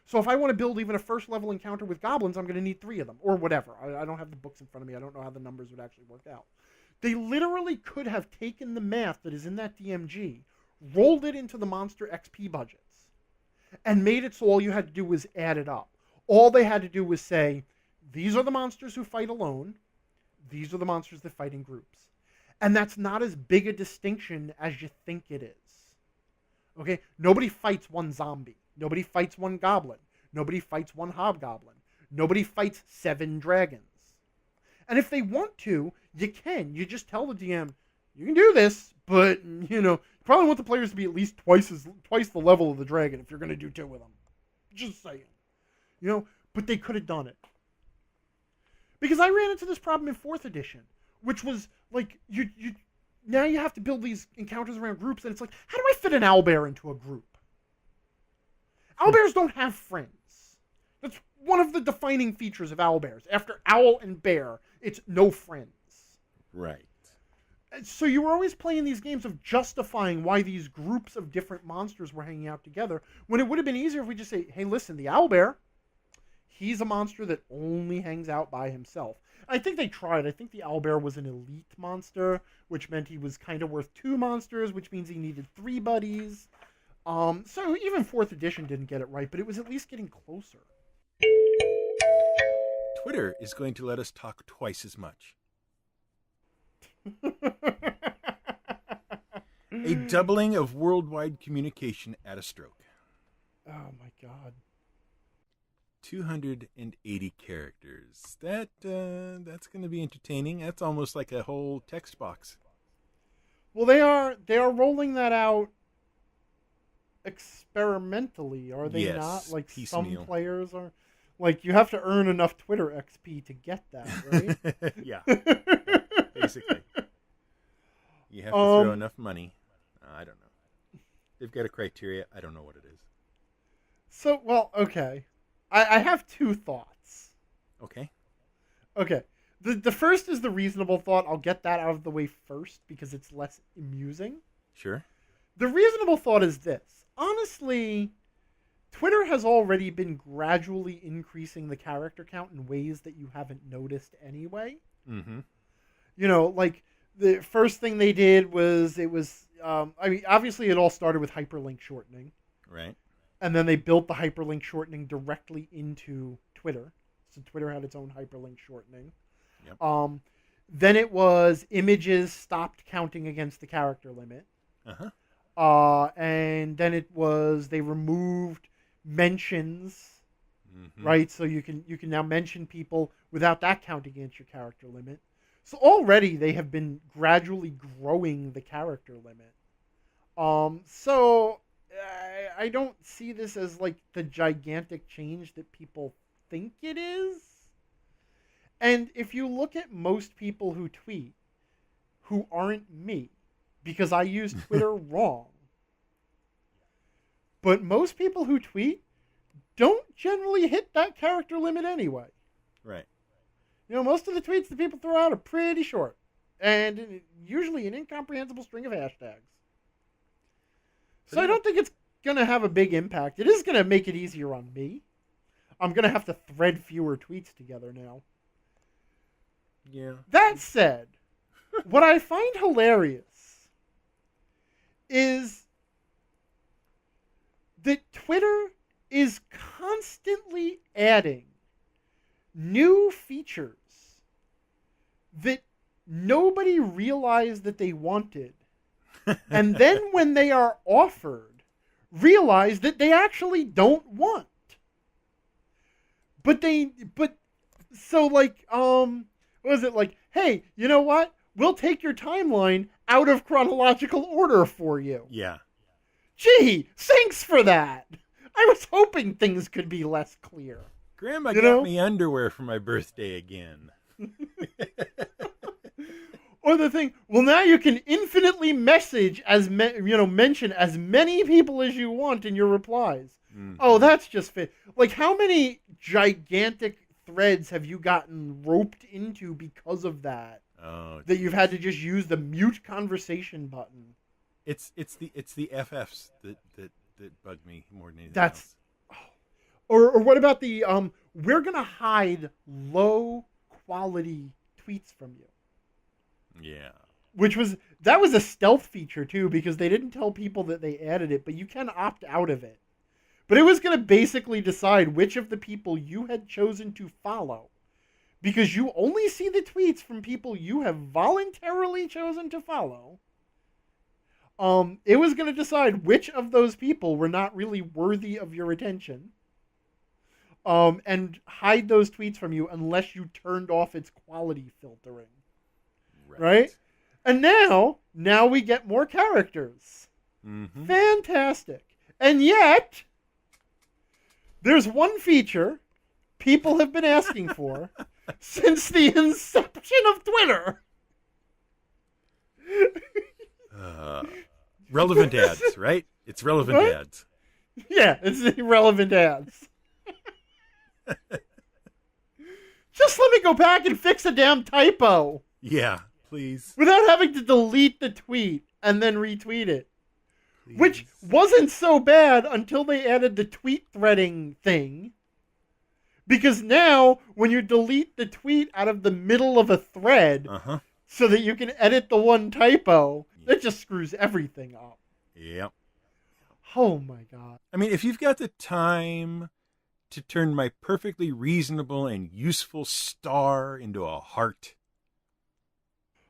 So if I want to build even a first level encounter with goblins, I'm going to need 3 of them, or whatever. I don't have the books in front of me. I don't know how the numbers would actually work out. They literally could have taken the math that is in that DMG, rolled it into the monster XP budgets, and made it so all you had to do was add it up. All they had to do was say, these are the monsters who fight alone, these are the monsters that fight in groups. And that's not as big a distinction as you think it is. Okay? Nobody fights one zombie. Nobody fights one goblin. Nobody fights one hobgoblin. Nobody fights 7 dragons. And if they want to, you can. You just tell the DM, you can do this, but, you probably want the players to be at least twice the level of the dragon if you're going to do 2 of them. Just saying. But they could have done it. Because I ran into this problem in 4th edition, which was like you now you have to build these encounters around groups, and it's like, how do I fit an owlbear into a group? Owlbears don't have friends. That's one of the defining features of owlbears. After owl and bear, it's no friends. Right. So you were always playing these games of justifying why these groups of different monsters were hanging out together, when it would have been easier if we just say, hey, listen, the owlbear, he's a monster that only hangs out by himself. I think they tried. I think the owlbear was an elite monster, which meant he was kind of worth 2 monsters, which means he needed 3 buddies. So even 4th edition didn't get it right, but it was at least getting closer. Twitter is going to let us talk twice as much. A doubling of worldwide communication at a stroke. Oh my god. 280 characters. That's going to be entertaining. That's almost like a whole text box. Well, they are rolling that out experimentally, are they yes, not? Like piecemeal. Some players are, like, you have to earn enough Twitter XP to get that, right? Yeah, basically. You have to throw enough money. I don't know. They've got a criteria. I don't know what it is. So, well, okay. I have 2 thoughts. Okay. Okay. The first is the reasonable thought. I'll get that out of the way first because it's less amusing. Sure. The reasonable thought is this. Honestly, Twitter has already been gradually increasing the character count in ways that you haven't noticed anyway. Mm-hmm. You know, like, the first thing they did was, I mean, obviously it all started with hyperlink shortening. Right. And then they built the hyperlink shortening directly into Twitter. So Twitter had its own hyperlink shortening. Yep. Then it was images stopped counting against the character limit. Uh-huh. And then it was they removed mentions, Mm-hmm. right? So you can now mention people without that counting against your character limit. So already they have been gradually growing the character limit. So I don't see this as like the gigantic change that people think it is. And if you look at most people who tweet, who aren't me, because I use Twitter wrong, but most people who tweet don't generally hit that character limit anyway. Right. You know, most of the tweets that people throw out are pretty short, and usually an incomprehensible string of hashtags. So I don't think it's going to have a big impact. It is going to make it easier on me. I'm going to have to thread fewer tweets together now. Yeah. That said, what I find hilarious is that Twitter is constantly adding new features that nobody realized that they wanted. And then when they are offered, realize that they actually don't want. So like, what was it like? Hey, you know what? We'll take your timeline out of chronological order for you. Yeah. Gee, thanks for that. I was hoping things could be less clear. Grandma got me underwear for my birthday again. Or the thing, well, now you can infinitely message mention as many people as you want in your replies. Mm-hmm. Oh, that's just fit. Like, how many gigantic threads have you gotten roped into because of that? Oh, that you've had to just use the mute conversation button. It's the FFs that bug me more than anything else. Or what about the we're gonna hide low quality tweets from you. Yeah. That was a stealth feature too, because they didn't tell people that they added it, but you can opt out of it. But it was going to basically decide which of the people you had chosen to follow, because you only see the tweets from people you have voluntarily chosen to follow. It was going to decide which of those people were not really worthy of your attention, and hide those tweets from you unless you turned off its quality filtering. Right? And now we get more characters. Mm-hmm. Fantastic. And yet, there's one feature people have been asking for since the inception of Twitter. Relevant ads, right? It's relevant What? ads. Yeah, it's irrelevant ads. Just let me go back and fix a damn typo Yeah, please. without having to delete the tweet and then retweet it. Please. Which wasn't so bad until they added the tweet threading thing. Because now, when you delete the tweet out of the middle of a thread so that you can edit the one typo, that just screws everything up. Yep. Oh my god. I mean, if you've got the time to turn my perfectly reasonable and useful star into a heart,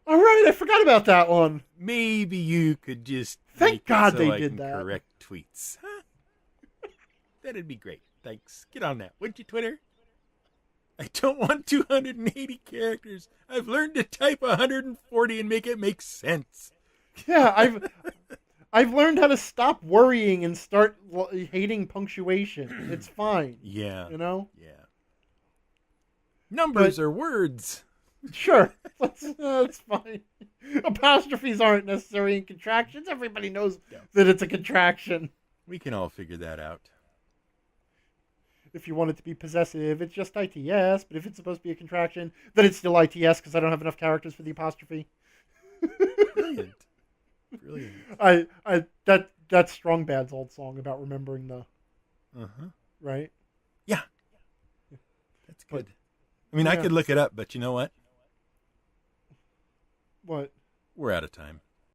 All right, I forgot about that one. maybe you could just Thank make God it so they I did can that. correct tweets. Huh? That'd be great. Thanks. Get on that, wouldn't you, Twitter? I don't want 280 characters. I've learned to type 140 and make it make sense. Yeah, I've learned how to stop worrying and start hating punctuation. It's fine. Yeah. You know? Yeah. Numbers are words. Sure. That's fine. Apostrophes aren't necessary in contractions. Everybody knows that it's a contraction. We can all figure that out. If you want it to be possessive, it's just ITS. But if it's supposed to be a contraction, then it's still ITS because I don't have enough characters for the apostrophe. Brilliant. Brilliant. That's Strong Bad's old song about remembering the right. Yeah. That's good. I mean, I could look it up, but you know what? What? We're out of time.